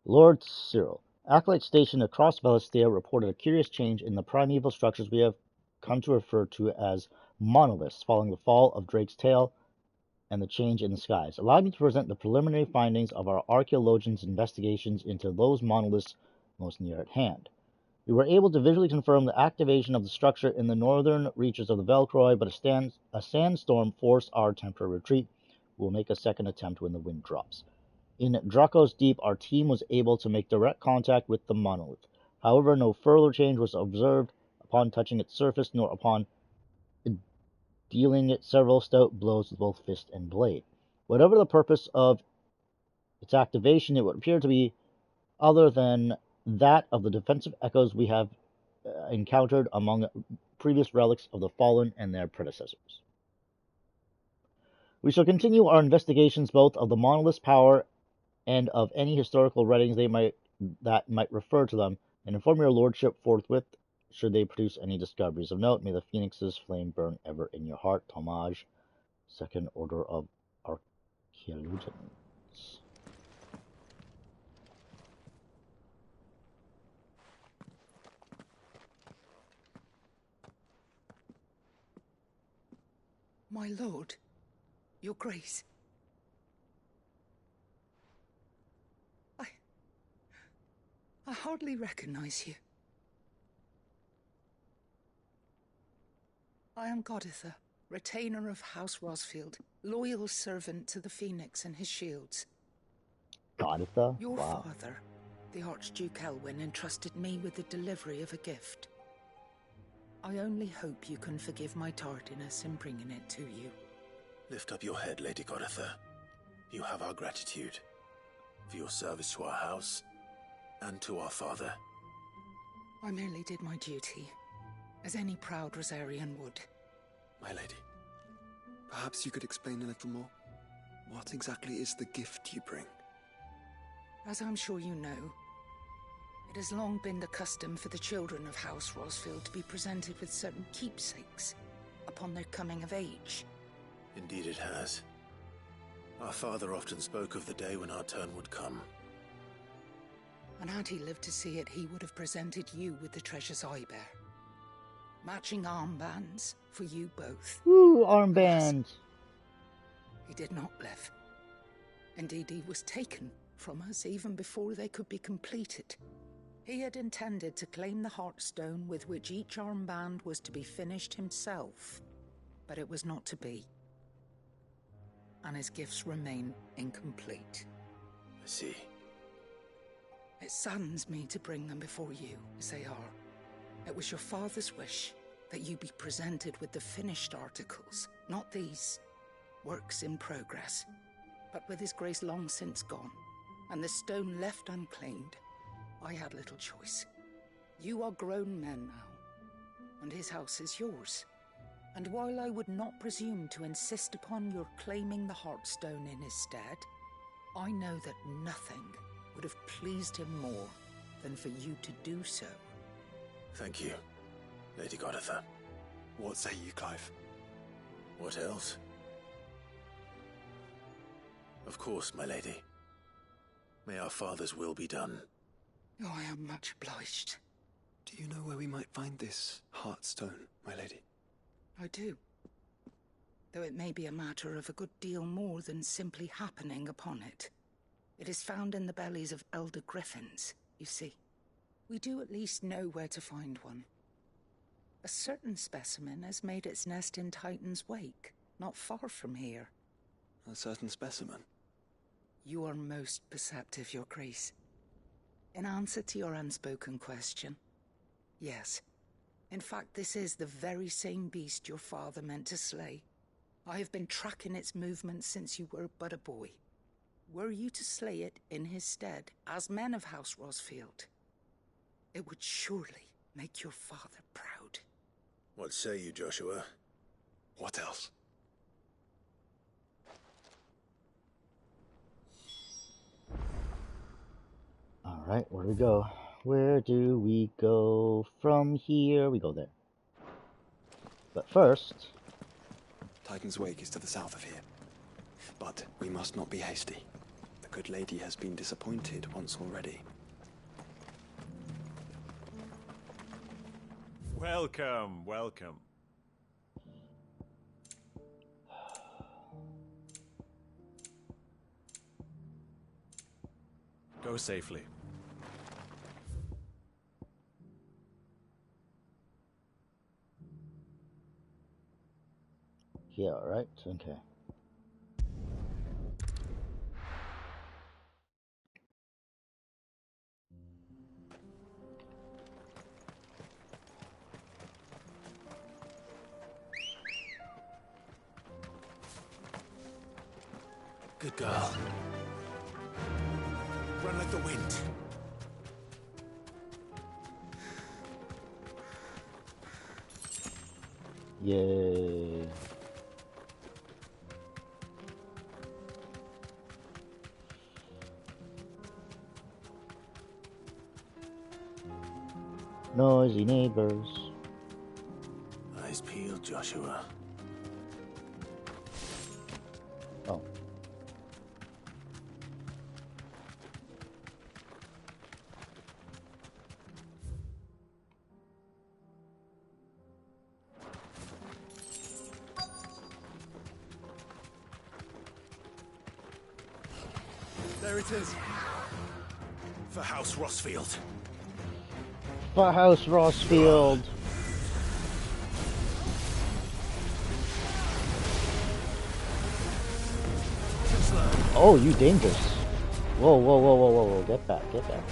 Lord Cyril. Acolytes stationed across Valisthea reported a curious change in the primeval structures we have come to refer to as monoliths following the fall of Drake's tail and the change in the skies. Allow me to present the preliminary findings of our archaeologians' investigations into those monoliths most near at hand. We were able to visually confirm the activation of the structure in the northern reaches of the Velcroy, but a sandstorm forced our temporary retreat. We will make a second attempt when the wind drops. In Draco's Deep, our team was able to make direct contact with the monolith. However, no further change was observed upon touching its surface, nor upon dealing it several stout blows with both fist and blade. Whatever the purpose of its activation, it would appear to be other than that of the defensive echoes we have encountered among previous relics of the fallen and their predecessors. We shall continue our investigations both of the monolith's power and of any historical writings that might refer to them, and inform your lordship forthwith should they produce any discoveries of note. May the phoenix's flame burn ever in your heart. Tomage, Second Order of Archaeologians. My lord, your grace. I hardly recognize you. I am Goditha, retainer of House Rosfield, loyal servant to the Phoenix and his shields. Goditha? Your Wow. father, the Archduke Elwyn, entrusted me with the delivery of a gift. I only hope you can forgive my tardiness in bringing it to you. Lift up your head, Lady Goditha. You have our gratitude for your service to our house and to our father. I merely did my duty, as any proud Rosarian would. My lady, perhaps you could explain a little more? What exactly is the gift you bring? As I'm sure you know, it has long been the custom for the children of House Rosfield to be presented with certain keepsakes upon their coming of age. Indeed it has. Our father often spoke of the day when our turn would come. And had he lived to see it, he would have presented you with the treasures I bear. Matching armbands for you both. Woo, armbands! He did not live. Indeed, he was taken from us even before they could be completed. He had intended to claim the Heartstone with which each armband was to be finished himself, but it was not to be. And his gifts remain incomplete. I see. It saddens me to bring them before you, as they are. It was your father's wish that you be presented with the finished articles, not these works in progress. But with his grace long since gone, and the stone left unclaimed, I had little choice. You are grown men now, and his house is yours. And while I would not presume to insist upon your claiming the Heartstone in his stead, I know that nothing would have pleased him more than for you to do so. Thank you, Lady Goditha. What say you, Clive? What else? Of course, my lady. May our father's will be done. Oh, I am much obliged. Do you know where we might find this Heartstone, my lady? I do. Though it may be a matter of a good deal more than simply happening upon it. It is found in the bellies of elder griffins, you see. We do at least know where to find one. A certain specimen has made its nest in Titan's Wake, not far from here. A certain specimen? You are most perceptive, Your Grace. In answer to your unspoken question, yes. In fact, this is the very same beast your father meant to slay. I have been tracking its movements since you were but a boy. Were you to slay it in his stead, as men of House Rosfield, it would surely make your father proud. What say you, Joshua? What else? Alright, where do we go? Where do we go from here? We go there. But first... Titan's Wake is to the south of here. But we must not be hasty. The good lady has been disappointed once already. Welcome, welcome. Go safely. Yeah, alright, okay. Good girl. Run like the wind. Yay. Noisy neighbors. Eyes peeled, Joshua. Oh. There it is. For House Rosfield. For House Rosfield. Oh, you dangerous. Whoa, whoa, whoa, whoa, whoa, whoa. Get back, get back.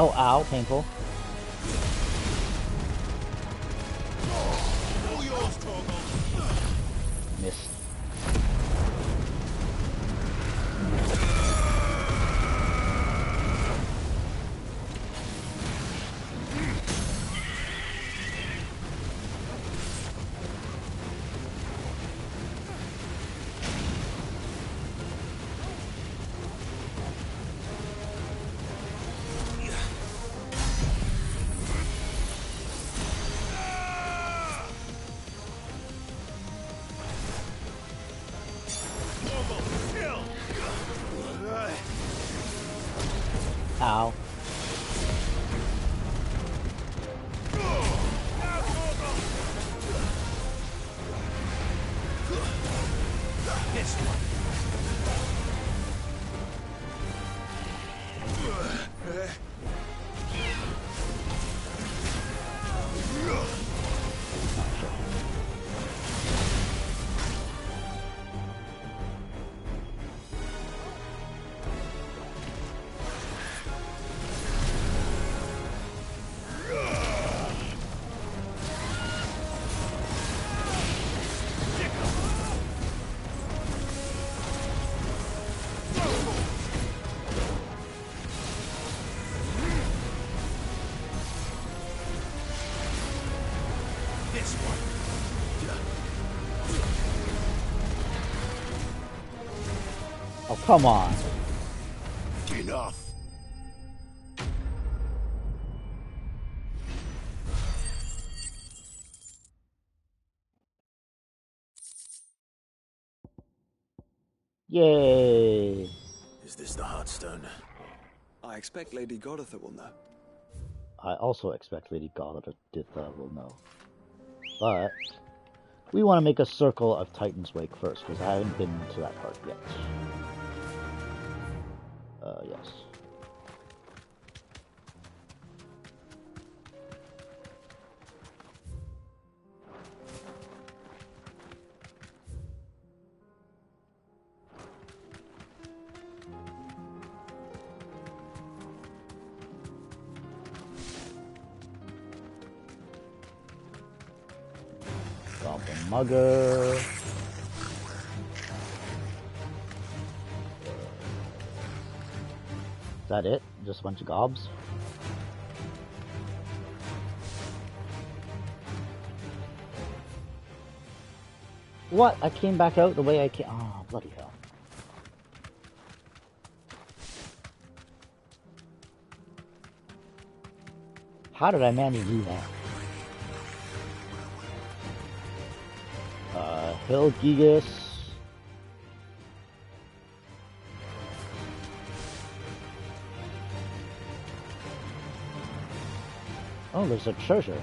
Oh, ow, painful. Missed. This one. Oh, come on. Enough. Yay. Is this the Heartstone? I expect Lady Goditha will know. I also expect Lady Goditha will know. But we want to make a circle of Titan's Wake first, because I haven't been to that part yet. Yes. Goblin Mugger. Is that it? Just a bunch of gobs? What? I came back out the way I came. Oh, bloody hell. How did I manage to do that? Hill Gigas. Oh, there's a treasure.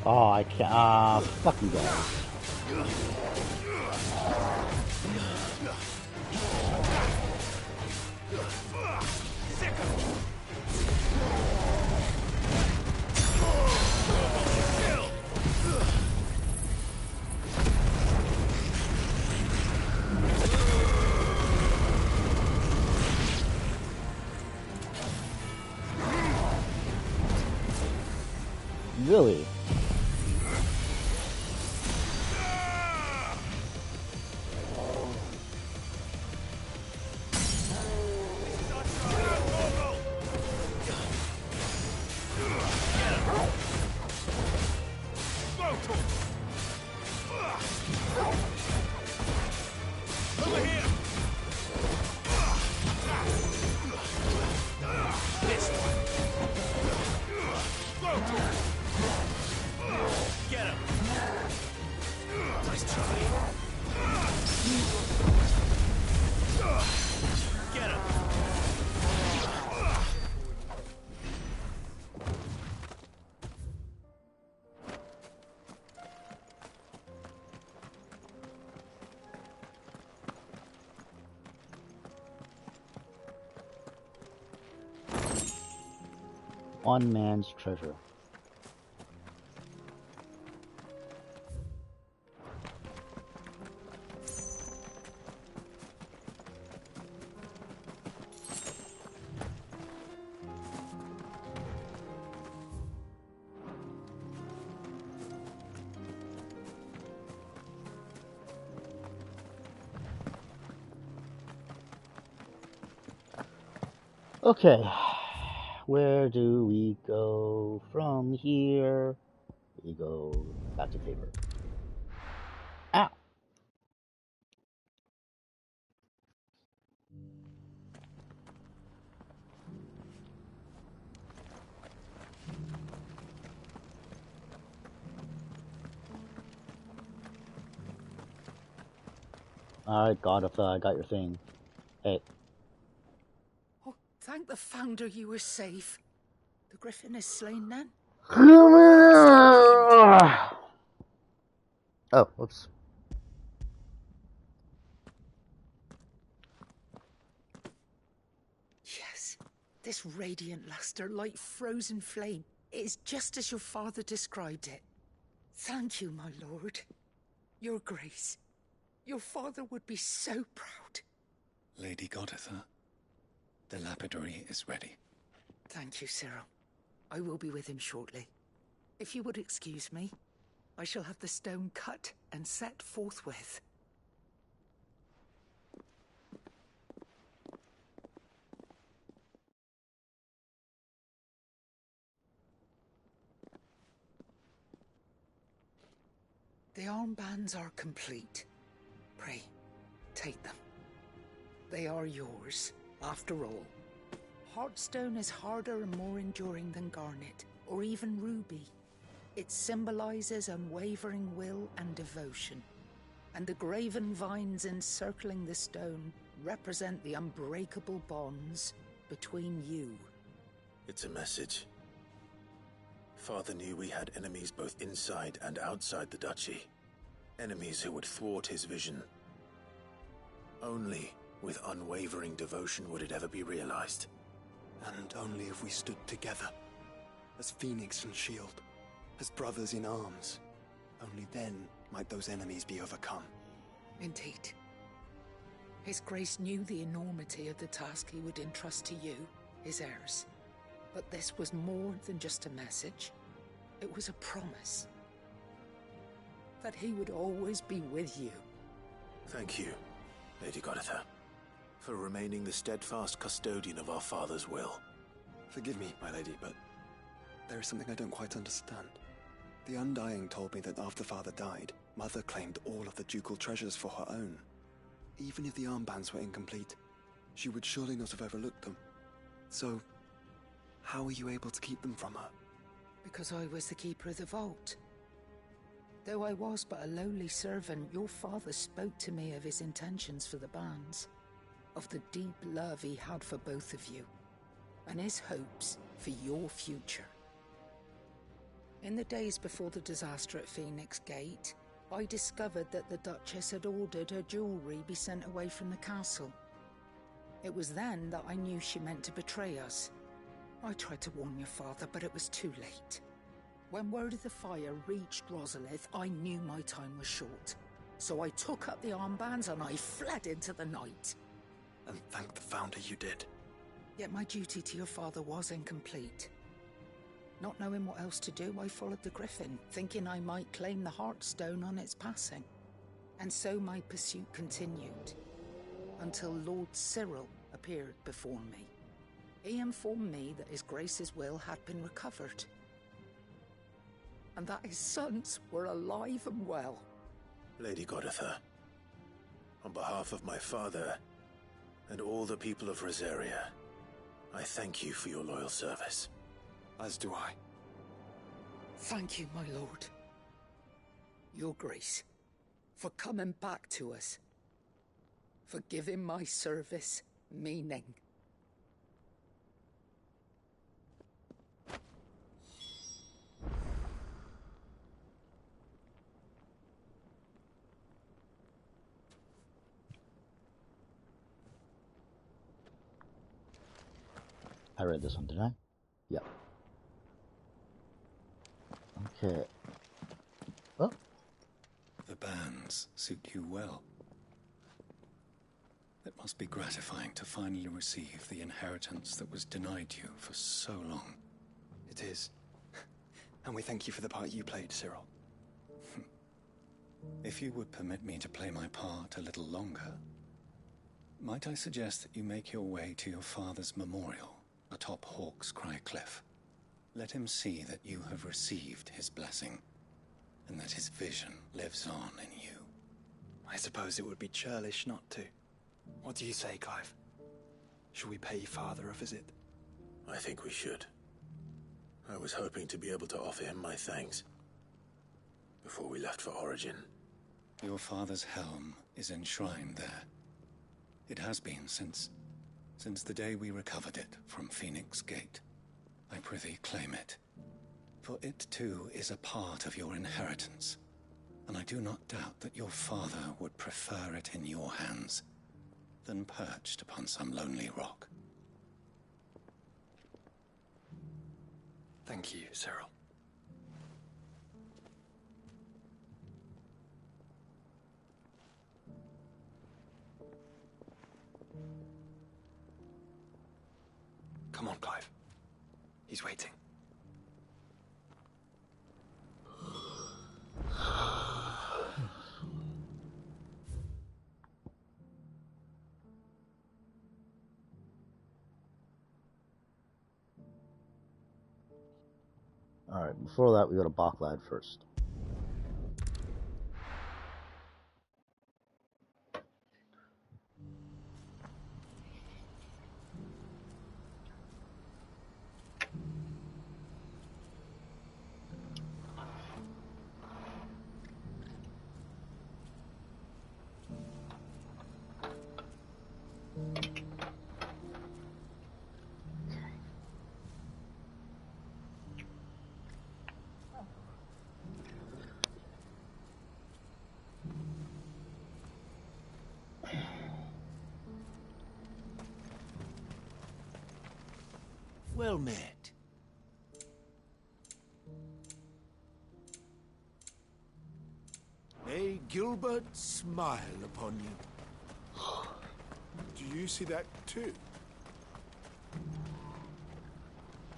Oh, I can't. Fuck you guys. Really? One man's treasure. Okay, where do we go from here? We go back to paper. Ow! Alright, Goditha, I got your thing. Hey. Oh, thank the Founder you were safe. The Griffin is slain then? Oh, whoops. Yes, this radiant luster like frozen flame. It is just as your father described it. Thank you, my lord. Your grace. Your father would be so proud. Lady Goditha, the lapidary is ready. Thank you, Cyril. I will be with him shortly. If you would excuse me, I shall have the stone cut and set forthwith. The armbands are complete. Pray, take them. They are yours, after all. Heartstone is harder and more enduring than garnet, or even ruby. It symbolizes unwavering will and devotion, and the graven vines encircling the stone represent the unbreakable bonds between you. It's a message. Father knew we had enemies both inside and outside the duchy. Enemies who would thwart his vision. Only with unwavering devotion would it ever be realized. And only if we stood together, as Phoenix and Shield, as brothers in arms. Only then might those enemies be overcome. Indeed. His Grace knew the enormity of the task he would entrust to you, his heirs. But this was more than just a message. It was a promise. That he would always be with you. Thank you, Lady Goditha, for remaining the steadfast custodian of our father's will. Forgive me, my lady, but there is something I don't quite understand. The Undying told me that after Father died, Mother claimed all of the ducal treasures for her own. Even if the armbands were incomplete, she would surely not have overlooked them. So, how were you able to keep them from her? Because I was the keeper of the vault. Though I was but a lowly servant, your father spoke to me of his intentions for the bands, of the deep love he had for both of you, and his hopes for your future. In the days before the disaster at Phoenix Gate, I discovered that the Duchess had ordered her jewelry be sent away from the castle. It was then that I knew she meant to betray us. I tried to warn your father, but it was too late. When word of the fire reached Rosalith, I knew my time was short. So I took up the armbands and I fled into the night. And thank the Founder you did. Yet my duty to your father was incomplete. Not knowing what else to do, I followed the Griffin, thinking I might claim the Heartstone on its passing. And so my pursuit continued, until Lord Cyril appeared before me. He informed me that His Grace's will had been recovered, and that his sons were alive and well. Lady Goditha, on behalf of my father and all the people of Rosaria, I thank you for your loyal service. As do I. Thank you, my lord. Your Grace, for coming back to us. For giving my service meaning. I read this one, did I? Yeah. Okay. Oh. The bands suit you well. It must be gratifying to finally receive the inheritance that was denied you for so long. It is. And we thank you for the part you played, Cyril. If you would permit me to play my part a little longer, might I suggest that you make your way to your father's memorial atop Hawk's Cry Cliff. Let him see that you have received his blessing, and that his vision lives on in you. I suppose it would be churlish not to. What do you say, Clive? Should we pay Father a visit? I think we should. I was hoping to be able to offer him my thanks before we left for Origin. Your father's helm is enshrined there. It has been since the day we recovered it from Phoenix Gate. I prithee claim it, for it too is a part of your inheritance, and I do not doubt that your father would prefer it in your hands than perched upon some lonely rock. Thank you, Cyril. Come on, Clive. He's waiting. Alright, before that we go to Backlad first. Well met. May Gilbert smile upon you. Do you see that too?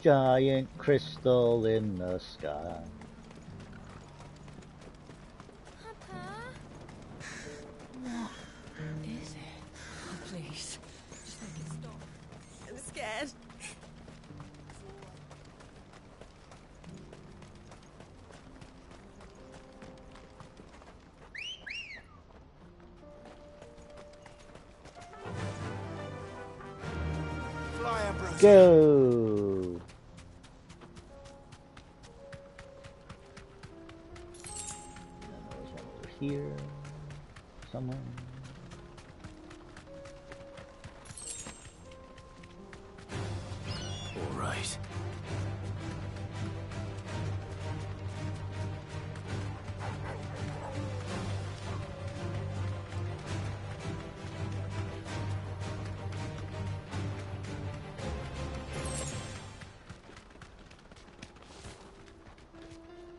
Giant crystal in the sky. What is it? Oh, please. Just make it stop. I'm scared. Fly up, Rosie. Go! And there's one over here. Somewhere. All right.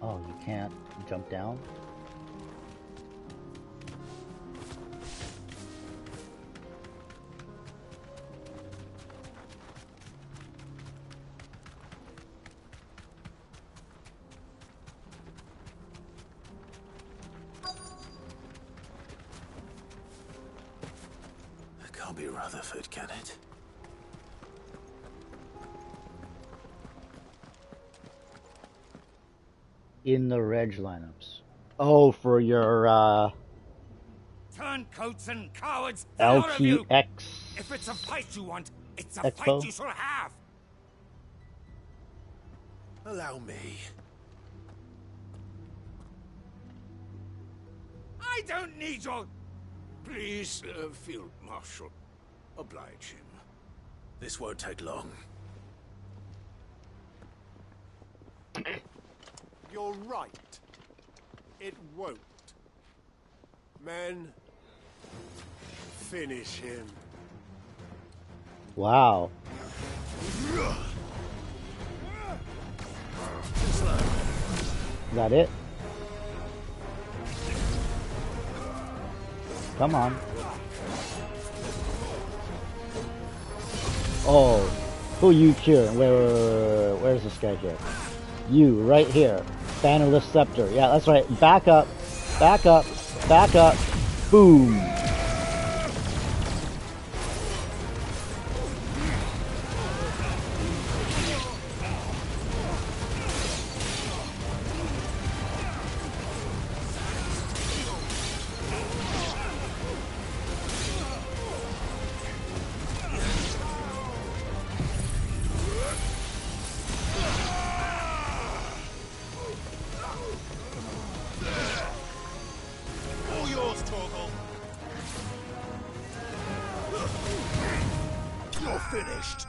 Oh, you can't jump down? It can't be Rutherford, can it? In the reg lineups. Oh, for your Turncoats and cowards, the lot of you! LTX If it's a fight you want, it's a Expo? fight you shall have! Allow me. I don't need your... Please, Field Marshal, oblige him. This won't take long. You're right. It won't. Men, finish him. Wow. Is that it? Come on. Oh, who you curing? Where's this guy here? You, right here. Bannerless Scepter. Yeah, that's right. Back up. Back up. Back up. Boom. All yours, Torgal. You're finished.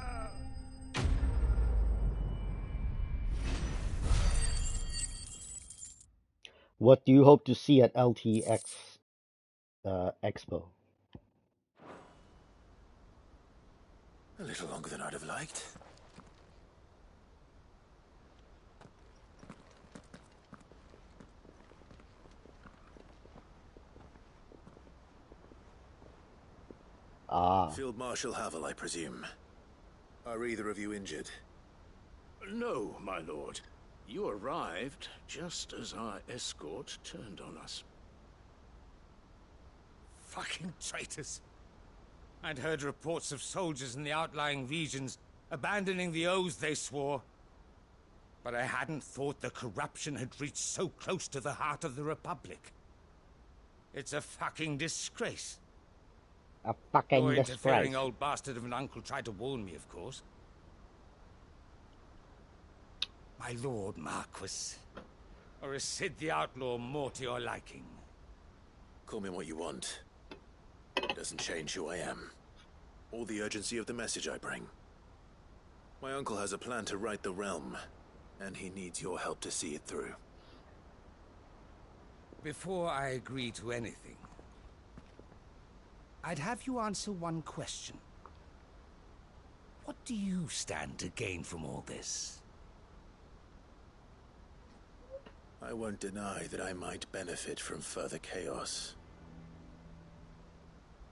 What do you hope to see at LTX Expo? A little longer than I'd have liked. Ah. Field Marshal Havel, I presume. Are either of you injured? No, my lord. You arrived just as our escort turned on us. Fucking traitors. I'd heard reports of soldiers in the outlying regions abandoning the oaths they swore. But I hadn't thought the corruption had reached so close to the heart of the Republic. It's a fucking disgrace. A fucking Your disgrace. interfering old bastard of an uncle tried to warn me, of course. My lord Marquis. Or is Sid the Outlaw more to your liking? Call me what you want. It doesn't change who I am. Or the urgency of the message I bring. My uncle has a plan to right the realm, and he needs your help to see it through. Before I agree to anything, I'd have you answer one question. What do you stand to gain from all this? I won't deny that I might benefit from further chaos.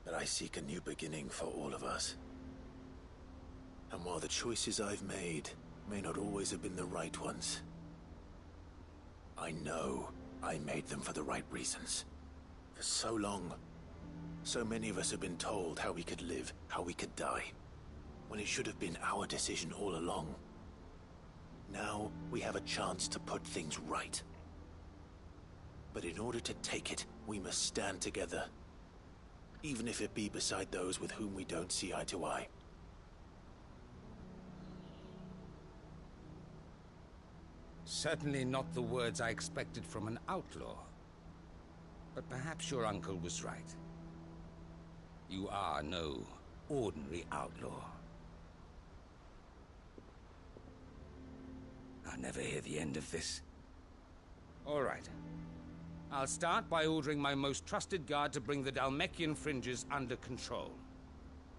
But I seek a new beginning for all of us. And while the choices I've made may not always have been the right ones, I know I made them for the right reasons. For so long, so many of us have been told how we could live, how we could die, when it should have been our decision all along. Now we have a chance to put things right. But in order to take it, we must stand together, even if it be beside those with whom we don't see eye to eye. Certainly not the words I expected from an outlaw. But perhaps your uncle was right. You are no ordinary outlaw. I'll never hear the end of this. All right. I'll start by ordering my most trusted guard to bring the Dhalmekian fringes under control.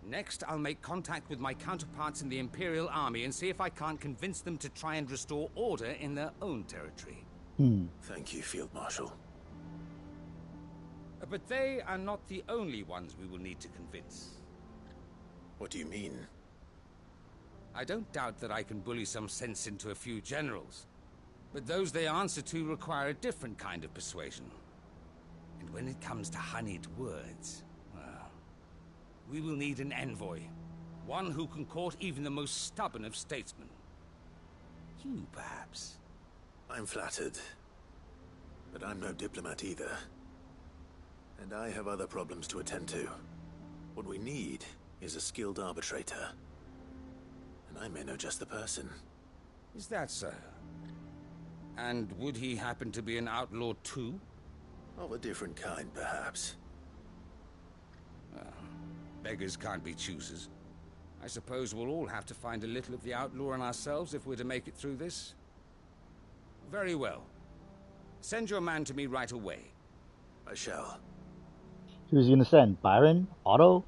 Next, I'll make contact with my counterparts in the Imperial Army and see if I can't convince them to try and restore order in their own territory. Thank you, Field Marshal. But they are not the only ones we will need to convince. What do you mean? I don't doubt that I can bully some sense into a few generals, but those they answer to require a different kind of persuasion. And when it comes to honeyed words, well, we will need an envoy. One who can court even the most stubborn of statesmen. You, perhaps? I'm flattered. But I'm no diplomat either. And I have other problems to attend to. What we need is a skilled arbitrator. And I may know just the person. Is that so? And would he happen to be an outlaw too? Of a different kind, perhaps. Beggars can't be choosers. I suppose we'll all have to find a little of the outlaw in ourselves if we're to make it through this. Very well. Send your man to me right away. I shall. Who's he gonna send? Byron? Otto?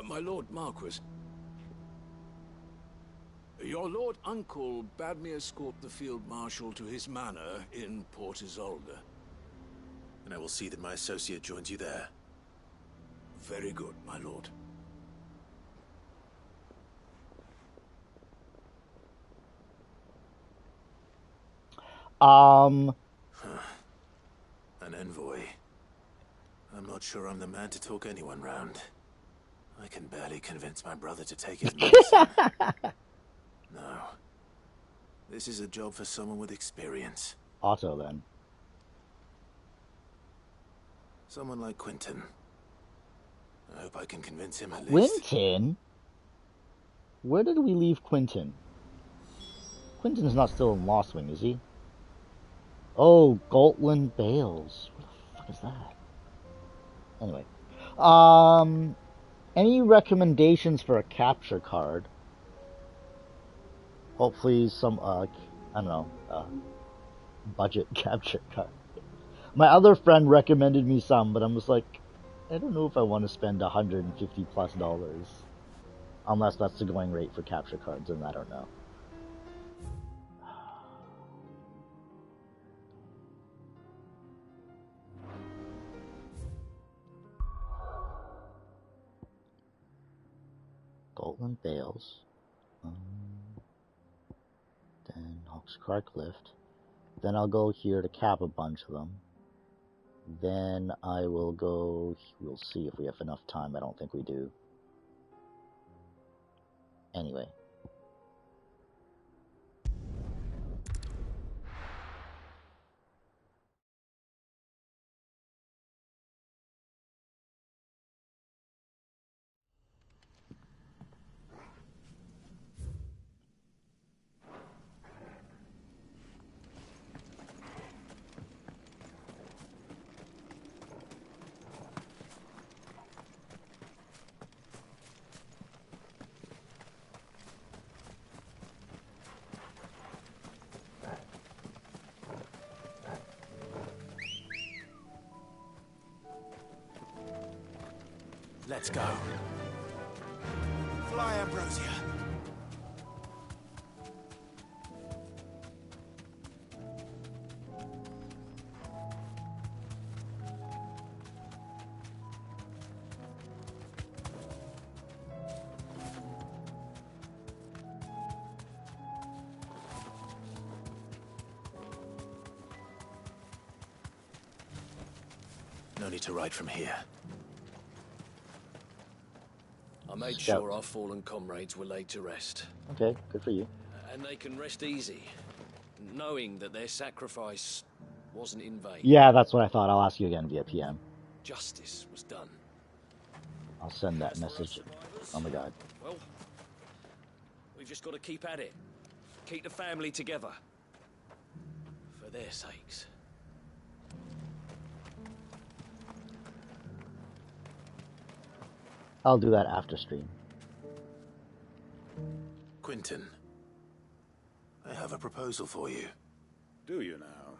My Lord Marquis. Your Lord Uncle bade me escort the Field Marshal to his manor in Port Isolde. And I will see that my associate joins you there. Very good, my lord. An envoy. I'm not sure I'm the man to talk anyone round. I can barely convince my brother to take his medicine. No. This is a job for someone with experience. Otto, then. Someone like Quentin. I hope I can convince him at least. Quentin? Where did we leave Quentin? Quentin's not still in Lost Wing, is he? Oh, Galtland Bales. What the fuck is that? Anyway. Any recommendations for a capture card? Hopefully some, I don't know, budget capture card. My other friend recommended me some, but I'm just like, I don't know if I want to spend $150+. Unless that's the going rate for capture cards, and I don't know. Galtland Bales. Then Hawkscry Clift. Then I'll go here to cap a bunch of them. Then I will go... We'll see if we have enough time. I don't think we do. Anyway. Let's go. Fly, Ambrosia. No need to ride from here. I made Scout. sure our fallen comrades were laid to rest. Okay, good for you. And they can rest easy, knowing that their sacrifice wasn't in vain. Yeah, that's what I thought. I'll ask you again via PM. Justice was done. I'll send that message. Oh my god. Well, we've just got to keep at it. Keep the family together. For their sakes. I'll do that after stream. Quentin, I have a proposal for you. Do you now?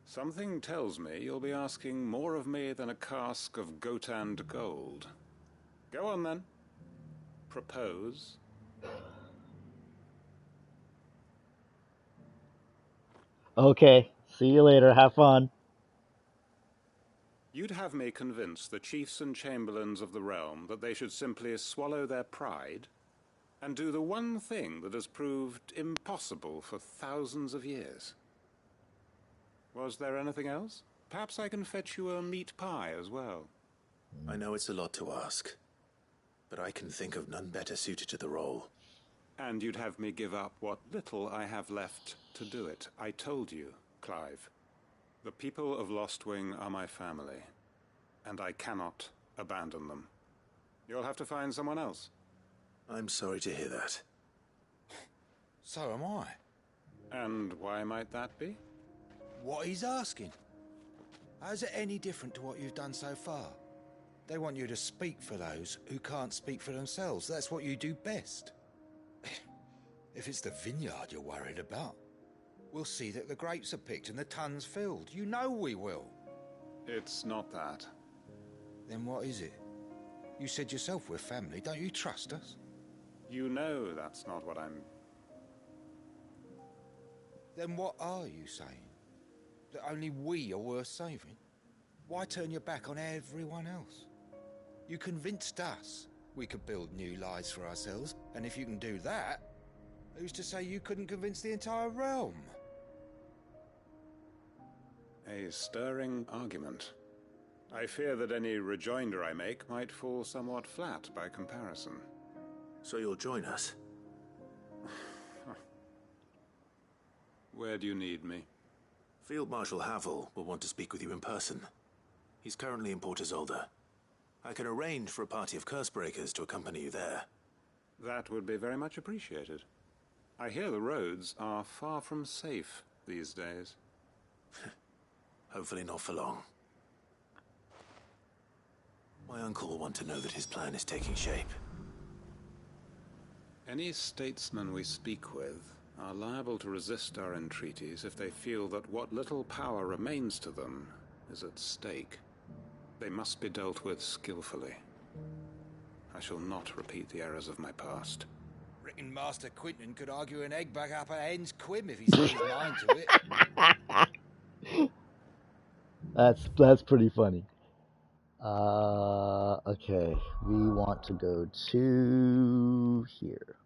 Something tells me you'll be asking more of me than a cask of Gotand gold. Go on then. Propose. Okay, see you later. Have fun. You'd have me convince the chiefs and chamberlains of the realm that they should simply swallow their pride and do the one thing that has proved impossible for thousands of years. Was there anything else? Perhaps I can fetch you a meat pie as well. I know it's a lot to ask, but I can think of none better suited to the role. And you'd have me give up what little I have left to do it. I told you, Clive. The people of Lostwing are my family, and I cannot abandon them. You'll have to find someone else. I'm sorry to hear that. So am I. And why might that be? What he's asking. How's it any different to what you've done so far? They want you to speak for those who can't speak for themselves. That's what you do best. If it's the vineyard you're worried about, we'll see that the grapes are picked and the tons filled. You know we will. It's not that. Then what is it? You said yourself we're family. Don't you trust us? You know that's not what I'm... Then what are you saying? That only we are worth saving? Why turn your back on everyone else? You convinced us we could build new lives for ourselves, and if you can do that, who's to say you couldn't convince the entire realm? A stirring argument. I fear that any rejoinder I make might fall somewhat flat by comparison. So you'll join us? Where do you need me? Field Marshal Havel will want to speak with you in person. He's currently in Port Isolde. I can arrange for a party of Cursebreakers to accompany you there. That would be very much appreciated. I hear the roads are far from safe these days. Hopefully not for long. My uncle will want to know that his plan is taking shape. Any statesmen we speak with are liable to resist our entreaties if they feel that what little power remains to them is at stake. They must be dealt with skillfully. I shall not repeat the errors of my past. Reckon Master Quentin could argue an egg back up a hen's quim if he set his mind to it. That's pretty funny. Okay, we want to go to here.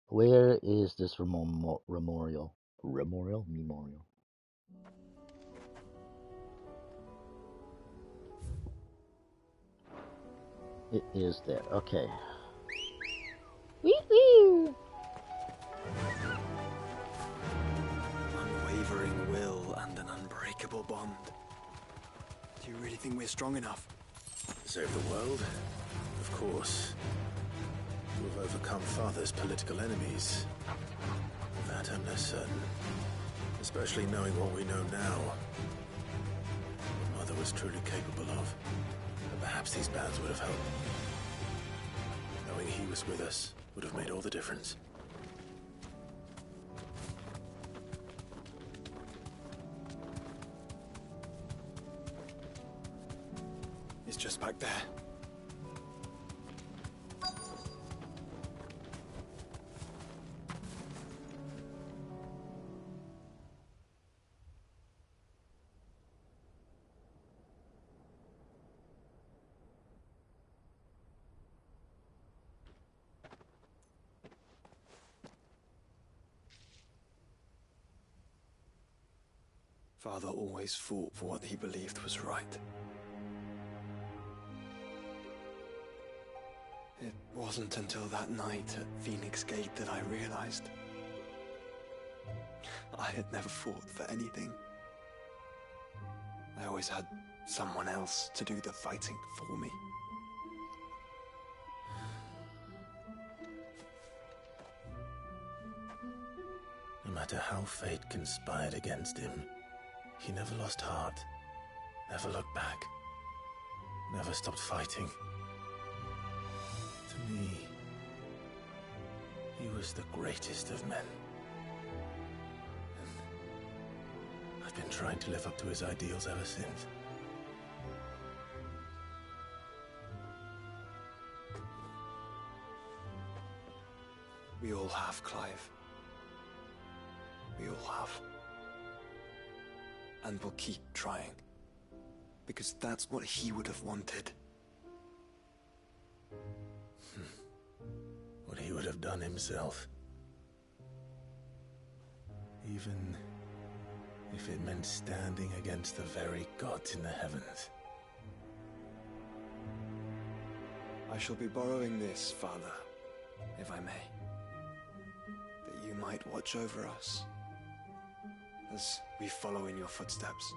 Where is this memorial? Memorial? It is there. Okay. Wee-wee! Unwavering will and an unbreakable bond. Do you really think we're strong enough? Save the world? Of course. To have overcome Father's political enemies. That I'm less certain. Especially knowing what we know now. What Mother was truly capable of. But perhaps these bands would have helped. Knowing he was with us would have made all the difference. is just back there. Father always fought for what he believed was right. It wasn't until that night at Phoenix Gate that I realized I had never fought for anything. I always had someone else to do the fighting for me. No matter how fate conspired against him, he never lost heart, never looked back, never stopped fighting. To me, he was the greatest of men. And I've been trying to live up to his ideals ever since. We all have, Clive. We all have. And we'll keep trying. Because that's what he would have wanted. What he would have done himself. Even if it meant standing against the very gods in the heavens. I shall be borrowing this, Father, if I may. That you might watch over us as we follow in your footsteps.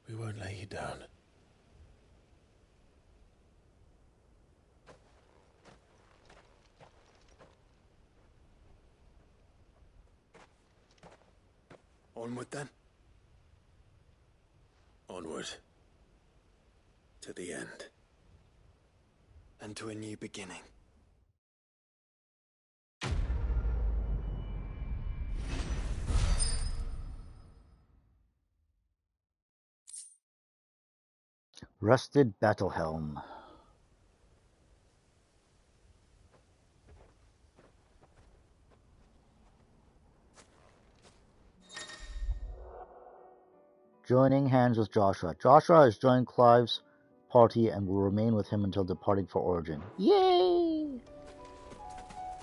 We won't lay you down. Onward then. Onward. To the end. And to a new beginning. Rusted battle helm. Joining hands with Joshua. Joshua has joined Clive's party and will remain with him until departing for Origin. Yay!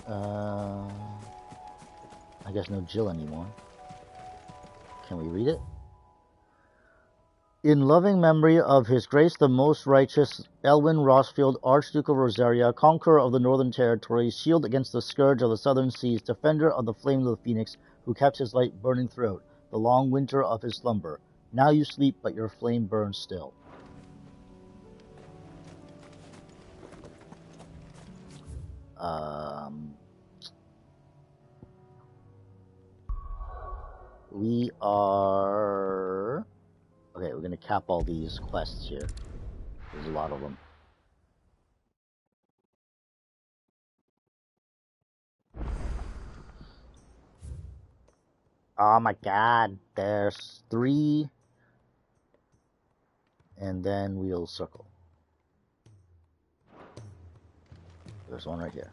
I guess no Jill anymore. Can we read it? In loving memory of His Grace the Most Righteous Elwyn Rossfield, Archduke of Rosaria, conqueror of the Northern Territories, shield against the scourge of the Southern Seas, defender of the flames of the Phoenix, who kept his light burning throughout the long winter of his slumber. Now you sleep, but your flame burns still. We are... Okay, we're going to cap all these quests here. There's a lot of them. Oh my god, there's 3. And then we'll circle. There's one right here.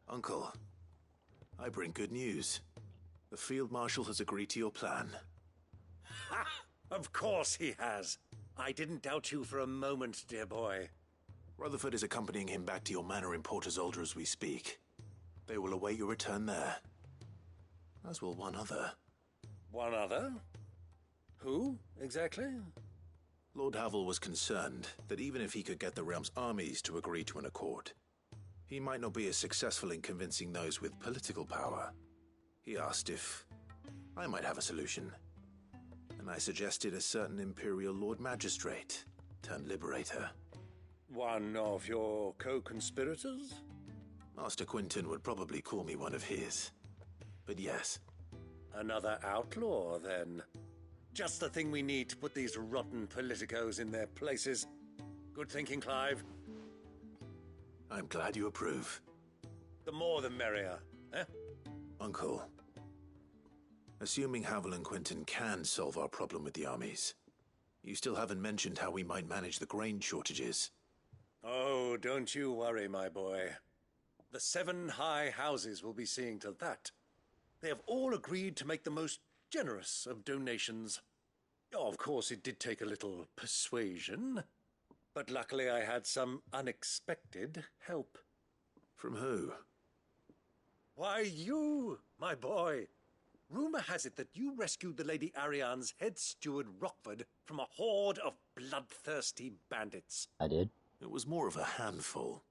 Uncle, I bring good news. The Field Marshal has agreed to your plan. Ha! Of course he has. I didn't doubt you for a moment, dear boy. Rutherford is accompanying him back to your manor in Port Isolde as we speak. They will await your return there. As will one other. One other? Who, exactly? Lord Havel was concerned that even if he could get the realm's armies to agree to an accord, he might not be as successful in convincing those with political power. He asked if I might have a solution. And and I suggested a certain Imperial Lord Magistrate turned Liberator. One of your co-conspirators? Master Quinton would probably call me one of his. But yes. Another outlaw, then. Just the thing we need to put these rotten politicos in their places. Good thinking, Clive. I'm glad you approve. The more the merrier, eh? Uncle, assuming Havel and Quinton can solve our problem with the armies, you still haven't mentioned how we might manage the grain shortages. Oh, don't you worry, my boy. The 7 high houses will be seeing to that. They have all agreed to make the most generous of donations. Oh, of course, it did take a little persuasion, but luckily I had some unexpected help. From who? Why, you, my boy. Rumor has it that you rescued the Lady Ariane's head steward Rockford from a horde of bloodthirsty bandits. I did. It was more of a handful.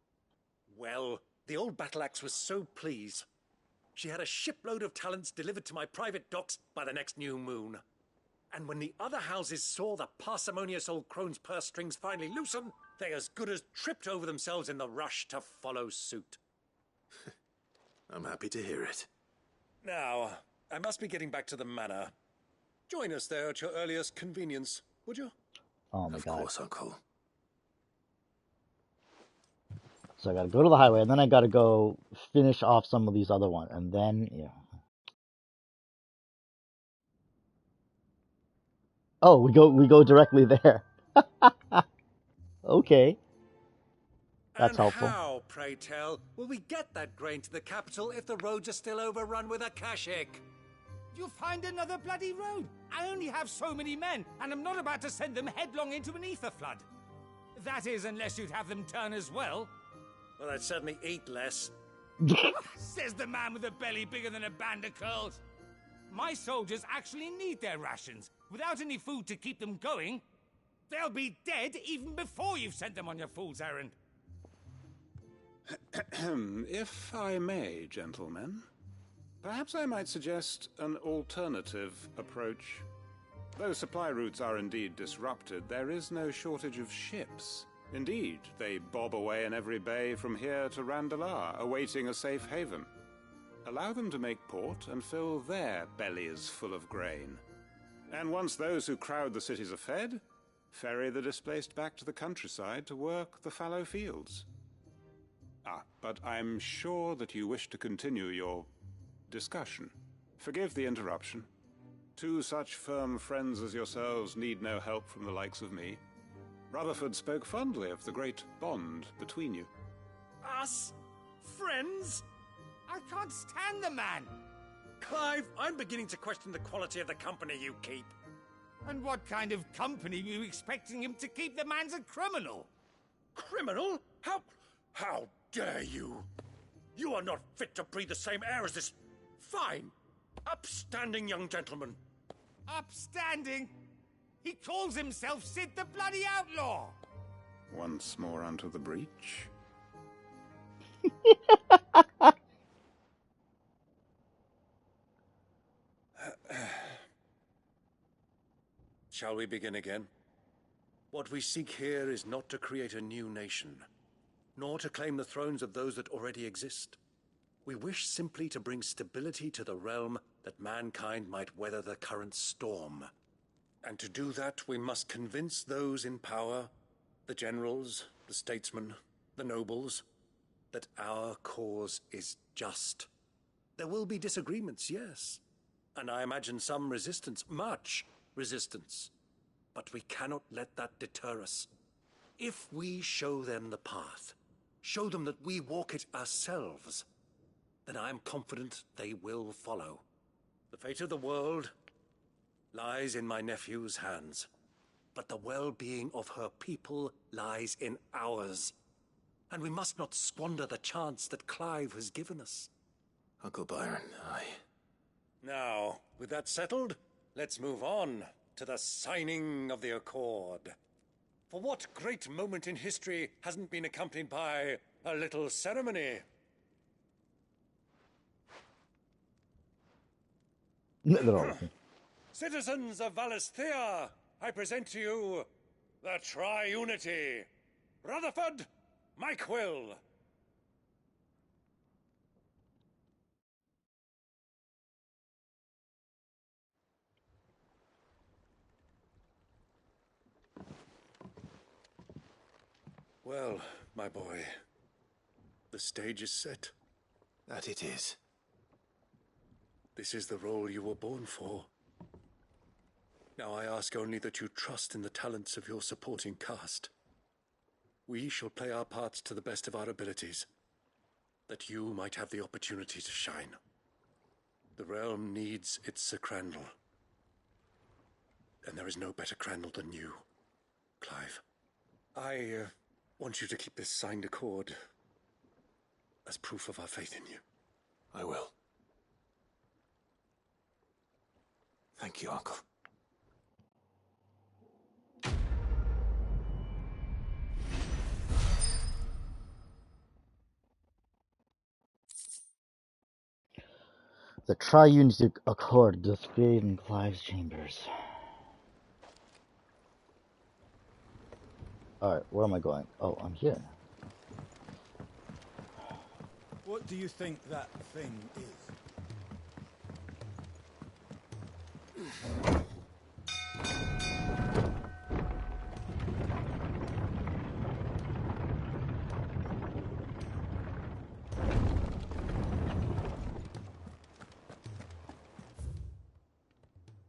Well, the old battle axe was so pleased. She had a shipload of talents delivered to my private docks by the next new moon. And when the other houses saw the parsimonious old crone's purse strings finally loosen, they as good as tripped over themselves in the rush to follow suit. I'm happy to hear it. Now, I must be getting back to the manor. Join us there at your earliest convenience, would you? Oh my God. Of course, Uncle. So I gotta go to the highway, and then I gotta go finish off some of these other ones, and then, yeah. Oh, we go directly there. Okay. That's helpful. And how, pray tell, will we get that grain to the capital if the roads are still overrun with Akashic? You'll find another bloody road. I only have so many men, and I'm not about to send them headlong into an ether flood. That is, unless you'd have them turn as well. Well, I'd certainly eat less. Says the man with a belly bigger than a band of curls. My soldiers actually need their rations. Without any food to keep them going, they'll be dead even before you've sent them on your fool's errand. If I may, gentlemen, perhaps I might suggest an alternative approach. Though supply routes are indeed disrupted, there is no shortage of ships. Indeed, they bob away in every bay from here to Randalar, awaiting a safe haven. Allow them to make port and fill their bellies full of grain. And once those who crowd the cities are fed, ferry the displaced back to the countryside to work the fallow fields. But I'm sure that you wish to continue your discussion. Forgive the interruption. 2 such firm friends as yourselves need no help from the likes of me. Rutherford spoke fondly of the great bond between you. Us? Friends? I can't stand the man. Clive, I'm beginning to question the quality of the company you keep. And what kind of company are you expecting him to keep? The man's a criminal. Criminal? How dare you? You are not fit to breathe the same air as this fine, upstanding young gentleman. Upstanding? He calls himself Sid the Bloody Outlaw! Once more onto the breach. Shall we begin again? What we seek here is not to create a new nation, nor to claim the thrones of those that already exist. We wish simply to bring stability to the realm that mankind might weather the current storm. And to do that, we must convince those in power, the generals, the statesmen, the nobles, that our cause is just. There will be disagreements, yes, and I imagine some resistance, much resistance. But we cannot let that deter us. If we show them the path, show them that we walk it ourselves, then I am confident they will follow. The fate of the world lies in my nephew's hands, but the well-being of her people lies in ours. And we must not squander the chance that Clive has given us. Uncle Byron, Now, with that settled, let's move on to the signing of the Accord. For what great moment in history hasn't been accompanied by a little ceremony? Citizens of Valisthea, I present to you the Triunity. Rutherford, my quill. Well, my boy, the stage is set. That it is. This is the role you were born for. Now I ask only that you trust in the talents of your supporting cast. We shall play our parts to the best of our abilities, that you might have the opportunity to shine. The realm needs its Sir Crandall. And there is no better Crandall than you, Clive. I want you to keep this signed accord as proof of our faith in you. I will. Thank you, Uncle. The Triunity Accord doth grave in Clive's chambers. Alright, where am I going? Oh, I'm here. What do you think that thing is?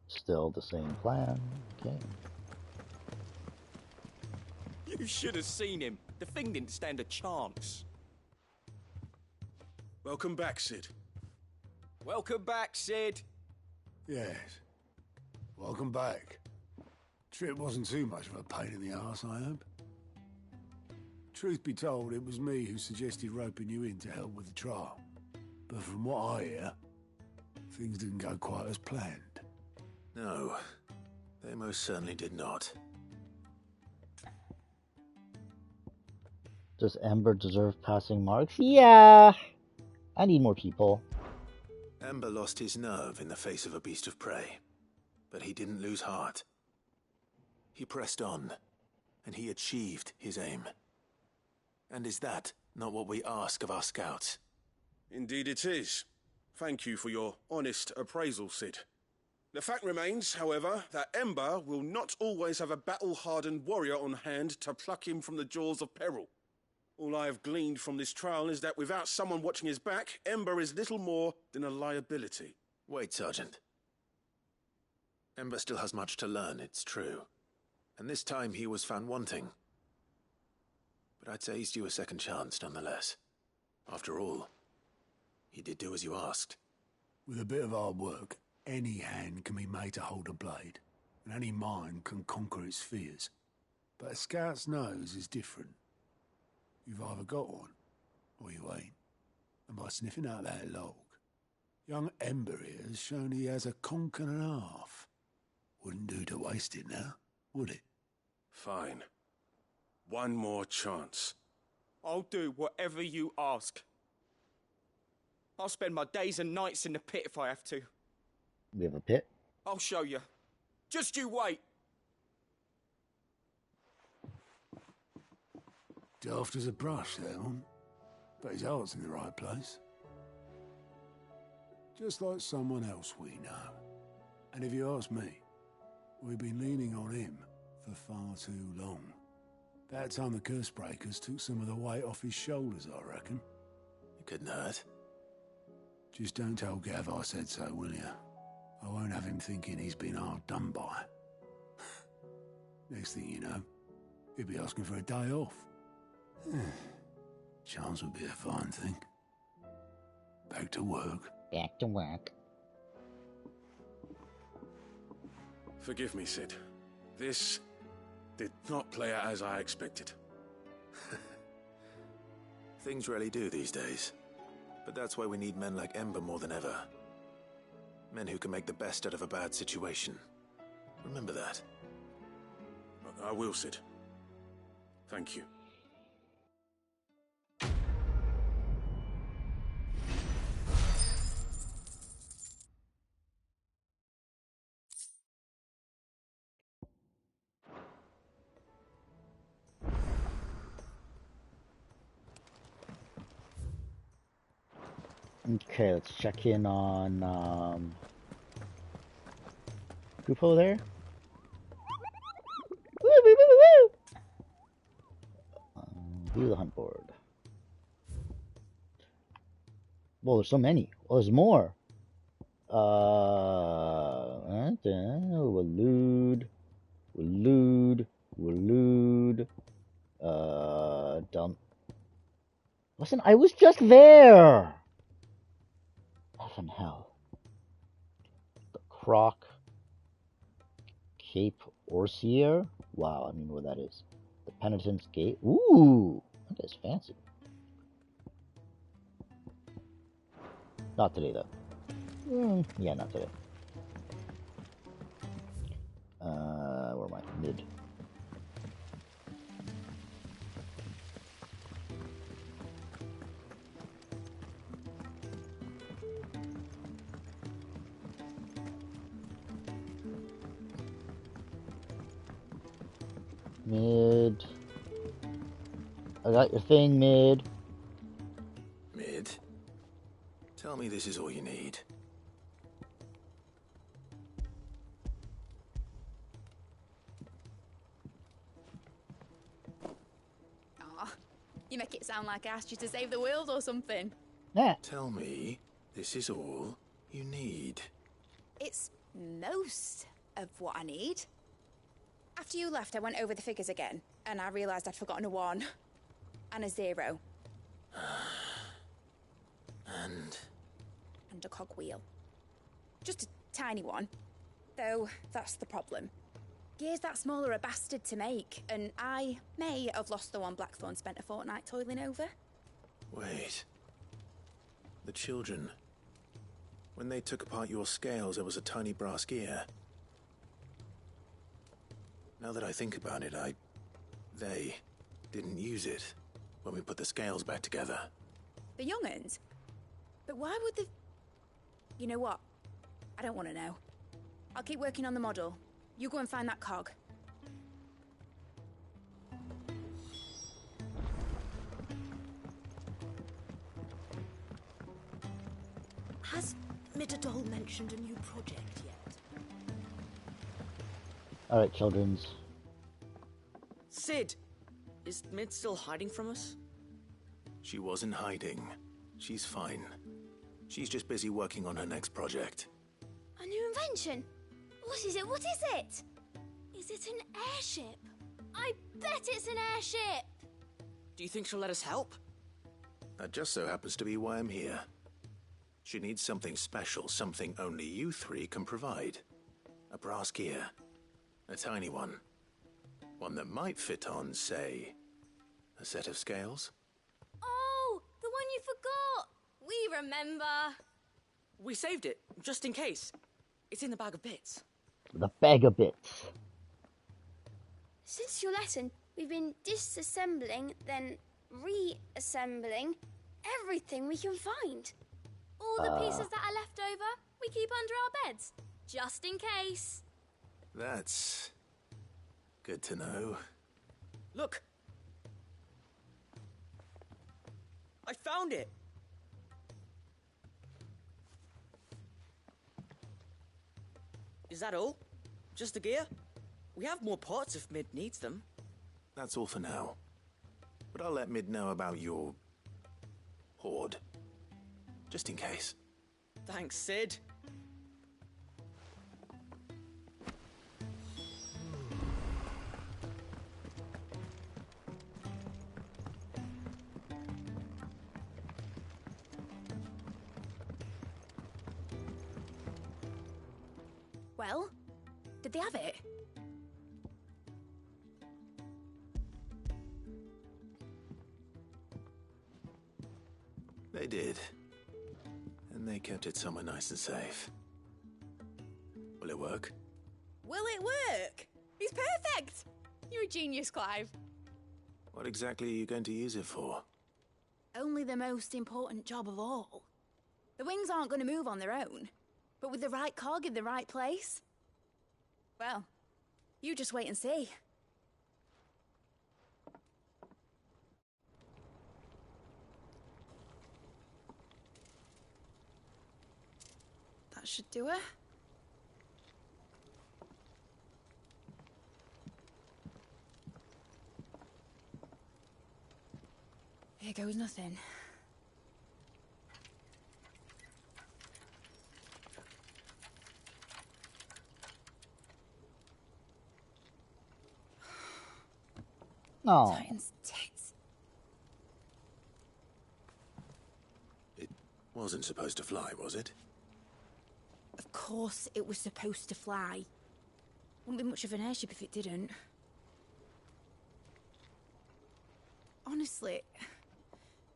Still the same plan. Okay. You should have seen him. The thing didn't stand a chance. Welcome back, Sid. Welcome back, Sid. Yes. Welcome back. Trip wasn't too much of a pain in the arse, I hope. Truth be told, it was me who suggested roping you in to help with the trial. But from what I hear, things didn't go quite as planned. No, they most certainly did not. Does Ember deserve passing marks? Yeah! I need more people. Ember lost his nerve in the face of a beast of prey, but he didn't lose heart. He pressed on, and he achieved his aim. And is that not what we ask of our scouts? Indeed it is. Thank you for your honest appraisal, Sid. The fact remains, however, that Ember will not always have a battle-hardened warrior on hand to pluck him from the jaws of peril. All I have gleaned from this trial is that without someone watching his back, Ember is little more than a liability. Wait, Sergeant. Ember still has much to learn, it's true. And this time he was found wanting. But I'd say he's due a second chance, nonetheless. After all, he did do as you asked. With a bit of hard work, any hand can be made to hold a blade, and any mind can conquer its fears. But a scout's nose is different. You've either got one, or you ain't. And by sniffing out that log, young Ember here has shown he has a conk and a half. Wouldn't do to waste it now, would it? Fine. One more chance. I'll do whatever you ask. I'll spend my days and nights in the pit if I have to. We have a pit? I'll show you. Just you wait. Daft as a brush, that one. But his heart's in the right place. Just like someone else we know. And if you ask me, we've been leaning on him for far too long. That time the curse breakers took some of the weight off his shoulders, I reckon. It couldn't hurt. Just don't tell Gav I said so, will you? I won't have him thinking he's been hard done by. Next thing you know, he'll be asking for a day off. Chance would be a fine thing. Back to work. Back to work. Forgive me, Sid. This did not play out as I expected. Things really do these days. But that's why we need men like Ember more than ever. Men who can make the best out of a bad situation. Remember that. I will, Sid. Thank you. Okay, let's check in on Kupo there. Woo, woo, woo, woo, woo. View the hunt board. Well, there's so many. Oh, there's more. Walloon, dump. Listen, I was just there. Heaven hell. The Croc, Cape Orsier. Wow, I don't know what that is. The Penitent's Gate. Ooh, that is fancy. Not today, though. Yeah, not today. Where am I? Mid. Mid. I got your thing, mid. Mid? Tell me this is all you need. Aw, you make it sound like I asked you to save the world or something. Yeah. Tell me this is all you need. It's most of what I need. After you left, I went over the figures again, and I realised I'd forgotten a 1 and a 0. And a cogwheel. Just a tiny one. Though, that's the problem. Gears that small are a bastard to make, and I may have lost the one Blackthorn spent a fortnight toiling over. Wait. The children. When they took apart your scales, there was a tiny brass gear. Now that I think about it, they didn't use it when we put the scales back together. The young'uns? But why would the... You know what? I don't want to know. I'll keep working on the model. You go and find that cog. Has Midadol mentioned a new project yet? Alright, children's. Sid! Is Mid still hiding from us? She wasn't hiding. She's fine. She's just busy working on her next project. A new invention? What is it? What is it? Is it an airship? I bet it's an airship! Do you think she'll let us help? That just so happens to be why I'm here. She needs something special, something only you three can provide. A brass gear. A tiny one. One that might fit on, say, a set of scales. Oh, the one you forgot! We remember. We saved it, just in case. It's in the bag of bits. The bag of bits. Since your lesson, we've been disassembling, then reassembling everything we can find. All the pieces that are left over, we keep under our beds, just in case. That's good to know. Look! I found it! Is that all? Just the gear? We have more parts if Mid needs them. That's all for now. But I'll let Mid know about your hoard. Just in case. Thanks, Sid. Well, did they have it? They did. And they kept it somewhere nice and safe. Will it work? Will it work? He's perfect! You're a genius, Clive. What exactly are you going to use it for? Only the most important job of all. The wings aren't going to move on their own. But with the right cog in the right place... Well, you just wait and see. should do her. Here goes nothing. No. Titan's tits. It wasn't supposed to fly, was it? Of course it was supposed to fly. Wouldn't be much of an airship if it didn't. Honestly,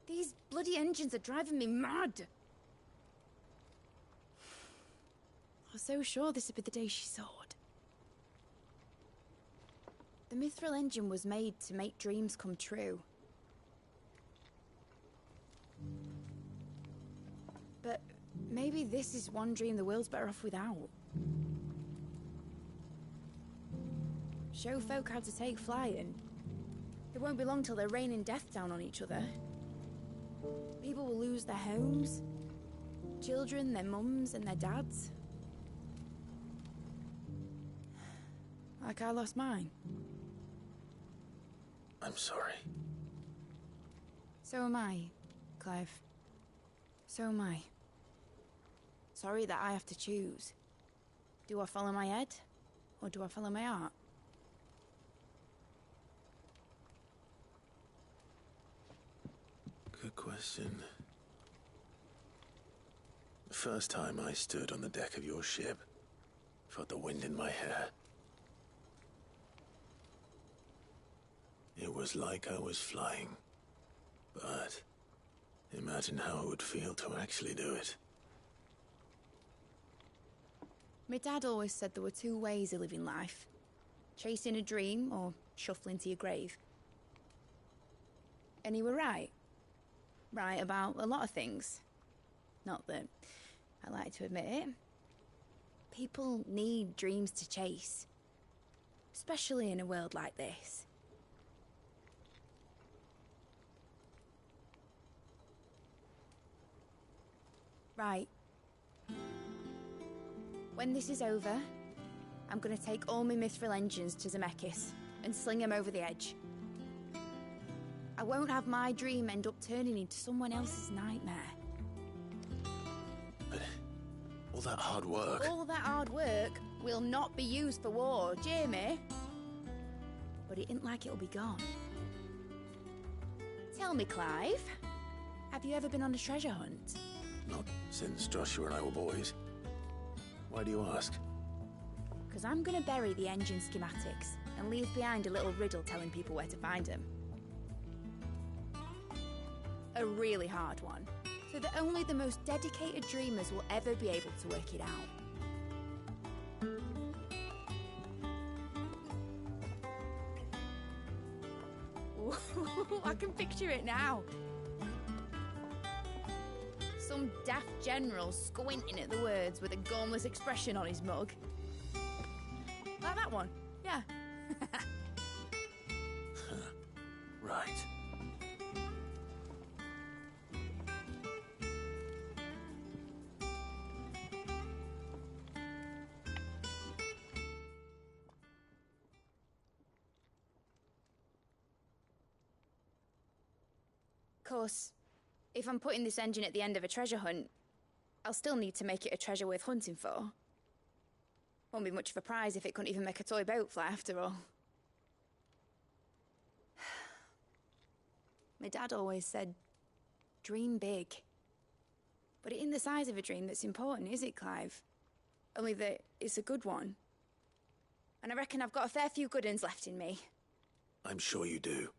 these bloody engines are driving me mad. I was so sure this would be the day she soared. The mithril engine was made to make dreams come true. But maybe this is one dream the world's better off without. Show folk how to take flight, and it won't be long till they're raining death down on each other. People will lose their homes, children, their mums and their dads. Like I lost mine. I'm sorry. So am I, Clive. So am I. Sorry that I have to choose. Do I follow my head, or do I follow my heart? Good question. The first time I stood on the deck of your ship, felt the wind in my hair. It was like I was flying. But imagine how it would feel to actually do it. My dad always said there were two ways of living life. Chasing a dream or shuffling to your grave. And he were right. Right about a lot of things. Not that I like to admit it. People need dreams to chase. Especially in a world like this. Right. When this is over, I'm gonna take all my mithril engines to Zemeckis and sling them over the edge. I won't have my dream end up turning into someone else's nightmare. But all that hard work... All that hard work will not be used for war, Jamie. But it ain't like it'll be gone. Tell me, Clive, have you ever been on a treasure hunt? Not since Joshua and I were boys. Why do you ask? Because I'm going to bury the engine schematics and leave behind a little riddle telling people where to find them. A really hard one, so that only the most dedicated dreamers will ever be able to work it out. Ooh, I can picture it now. Some daft general squinting at the words with a gormless expression on his mug. Like that one, yeah. Right. Of course, if I'm putting this engine at the end of a treasure hunt, I'll still need to make it a treasure worth hunting for. Won't be much of a prize if it couldn't even make a toy boat fly after all. My dad always said, dream big. But it ain't the size of a dream that's important, is it, Clive? Only that it's a good one. And I reckon I've got a fair few good uns left in me. I'm sure you do.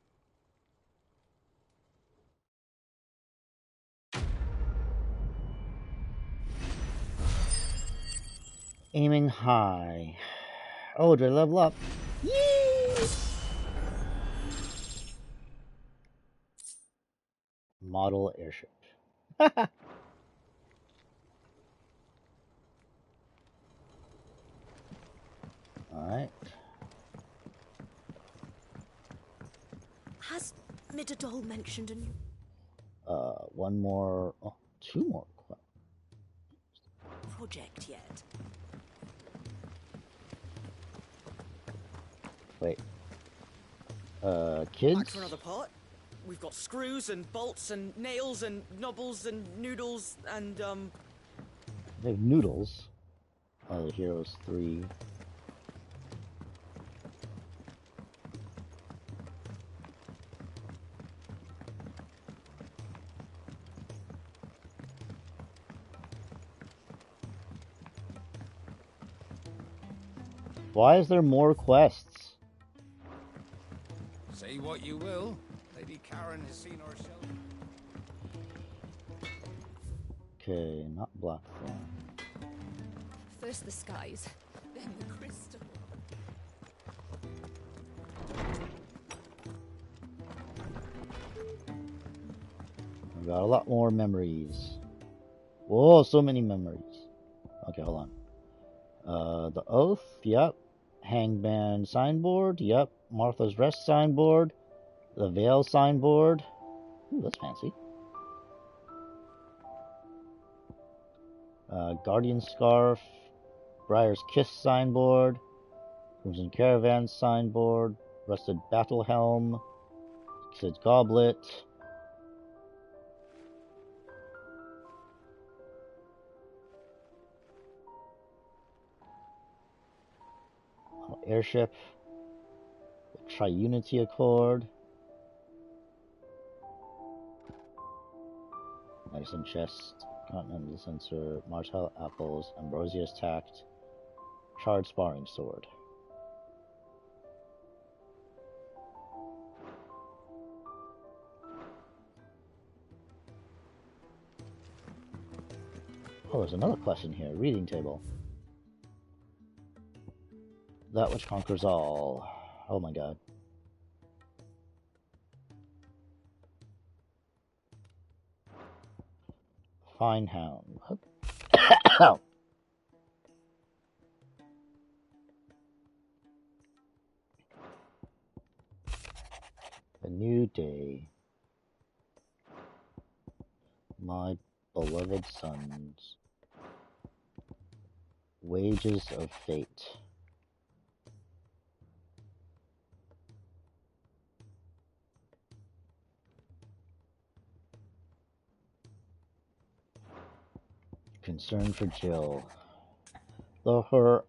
Aiming high. Oh, do I level up? Yee! Model airship. Alright. Has Midadol mentioned a new One more. Oh, two more. project yet. Wait. Back Kids? for another pot? We've got screws and bolts and nails and knobbles and noodles and, They have noodles. Oh, the Heroes 3. Why is there more quests? Say what you will, Lady Karen has seen herself. Okay, not Blackthorn. First the skies, then the crystal. I got a lot more memories. Whoa, so many memories. Okay, hold on. The Oath, yep. Hangman signboard, yep. Martha's Rest signboard. The Veil signboard. Ooh, that's fancy. Guardian Scarf. Briar's Kiss signboard. Crimson Caravan signboard. Rusted Battle Helm. Sid's Goblet. Airship. Tri-Unity Accord. Medicine Chest. Continental Sensor. Martell Apples. Ambrosia's Tact. Charred Sparring Sword. Oh, there's another question here. Reading table. That which conquers all. Oh my god. Fine Hound. What? A new day. My beloved sons. Wages of fate. Concern for Jill. Though her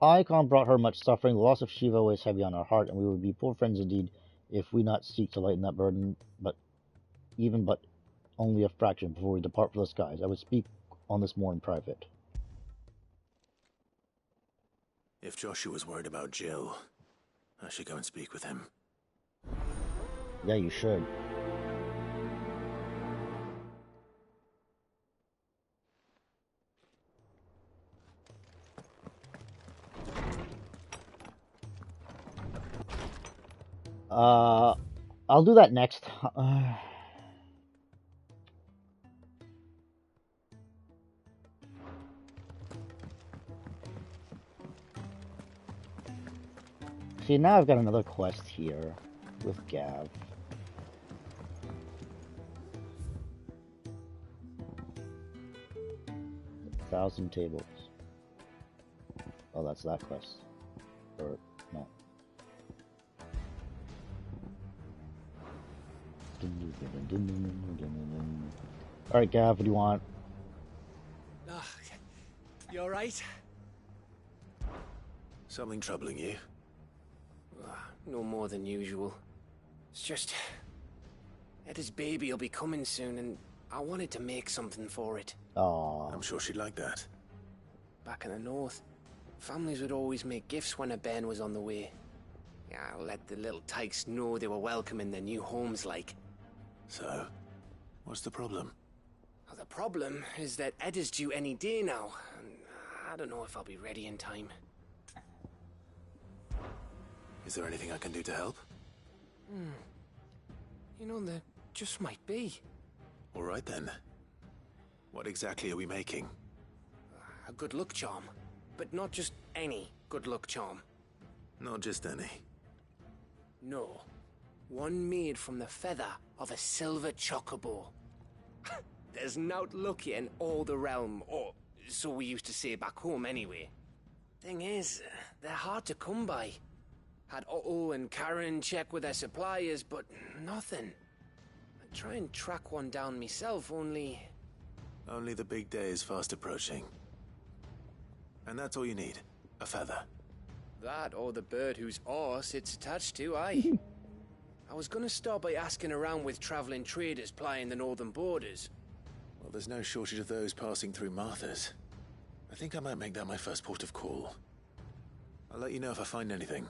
icon brought her much suffering, the loss of Shiva weighs heavy on our heart, and we would be poor friends indeed if we not seek to lighten that burden, but only a fraction before we depart for the skies. I would speak on this more in private. If Joshua's worried about Jill, I should go and speak with him. Yeah, you should. I'll do that next. See, now I've got another quest here with Gav. Thousand tables. Oh, that's that quest. Or, no. Alright, Gav, what do you want? You alright? Something troubling you? No more than usual. It's just... Etta's baby will be coming soon, and I wanted to make something for it. Aww. I'm sure she'd like that. Back in the north, families would always make gifts when a bairn was on the way. Yeah, let the little tykes know they were welcome in their new homes, like. So, what's the problem? Well, the problem is that Etta's due any day now, and I don't know if I'll be ready in time. Is there anything I can do to help? You know, there just might be. All right then. What exactly are we making? A good luck charm. But not just any good luck charm. Not just any. No. One made from the feather of a silver chocobo. There's naught luckier in all the realm, or So we used to say back home anyway. Thing is, they're hard to come by. Had Otto and Karen check with their suppliers, but nothing. I'd try and track one down myself, only... Only the big day is fast approaching. And that's all you need. A feather. That or the bird whose horse it's attached to, aye. I was gonna start by asking around with traveling traders plying the northern borders. Well, there's no shortage of those passing through Martha's. I think I might make that my first port of call. I'll let you know if I find anything.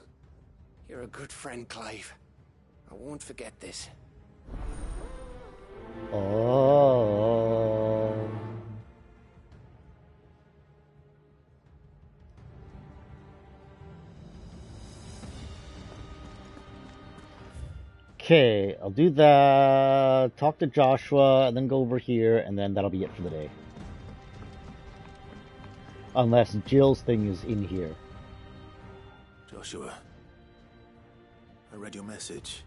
You're a good friend, Clive. I won't forget this. Oh. Okay, I'll do that, talk to Joshua, and then go over here, and then that'll be it for the day. Unless Jill's thing is in here. Joshua, I read your message.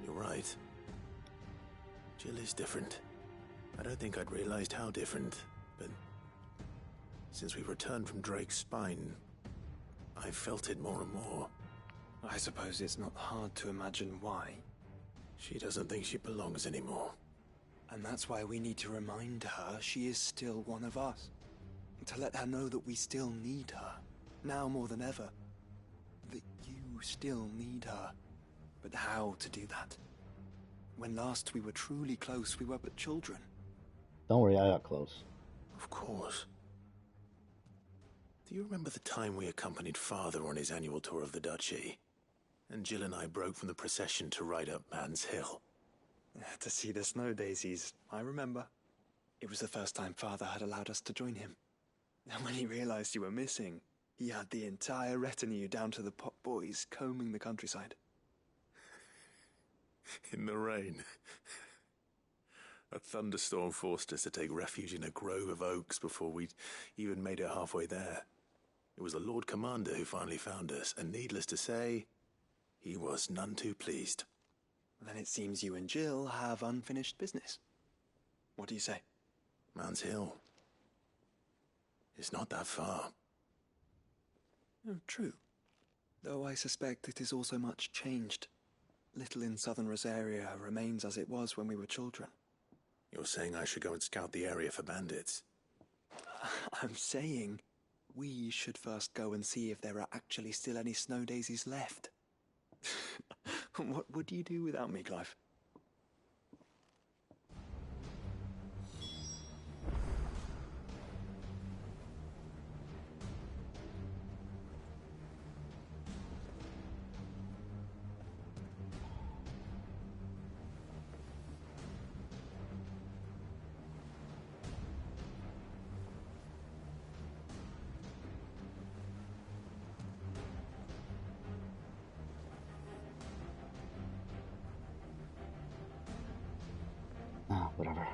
You're right. Jill is different. I don't think I'd realized how different, but since we returned from Drake's spine, I've felt it more and more. I suppose it's not hard to imagine why. She doesn't think she belongs anymore. And that's why we need to remind her she is still one of us. To let her know that we still need her, now more than ever. That you still need her. But how to do that? When last we were truly close, we were but children. Don't worry, I got close. Of course. Do you remember the time we accompanied Father on his annual tour of the Duchy? And Jill and I broke from the procession to ride up Man's Hill. To see the snow daisies, I remember. It was the first time Father had allowed us to join him. And when he realized you were missing, he had the entire retinue down to the pot boys combing the countryside. In the rain. A thunderstorm forced us to take refuge in a grove of oaks before we'd even made it halfway there. It was the Lord Commander who finally found us, and needless to say, he was none too pleased. Then it seems you and Jill have unfinished business. What do you say? Man's Hill. It's not that far. Oh, true. Though I suspect it is also much changed. Little in southern Rosaria remains as it was when we were children. You're saying I should go and scout the area for bandits? I'm saying we should first go and see if there are actually still any snow daisies left. What would you do without me, Clive? Whatever.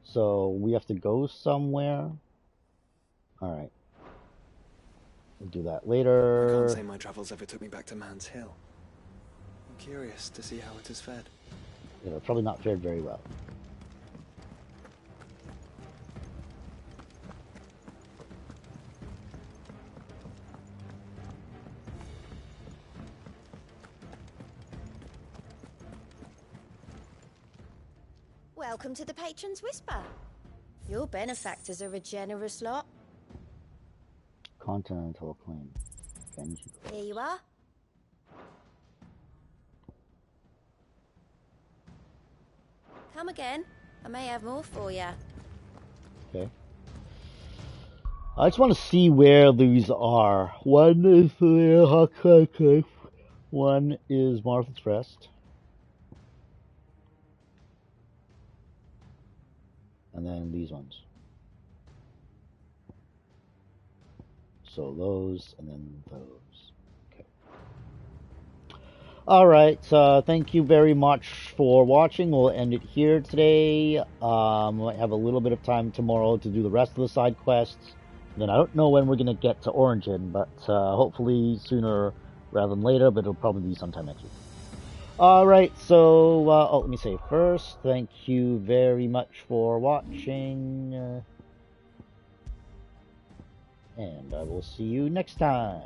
So we have to go somewhere. All right. We'll do that later. I can't say my travels ever took me back to Man's Hill. I'm curious to see how it has fared. Yeah, probably not fared very well. Welcome to the Patron's Whisper. Your benefactors are a generous lot. Continental claim. Here you are. Come again. I may have more for you. Okay. I just want to see where these are. One is the one is Martha's Rest. And then these ones. So those, and then those. Okay. Alright, thank you very much for watching. We'll end it here today. Might have a little bit of time tomorrow to do the rest of the side quests. Then I don't know when we're going to get to Origin, but hopefully sooner rather than later, but it'll probably be sometime next week. Alright, so, let me say first, thank you very much for watching, and I will see you next time.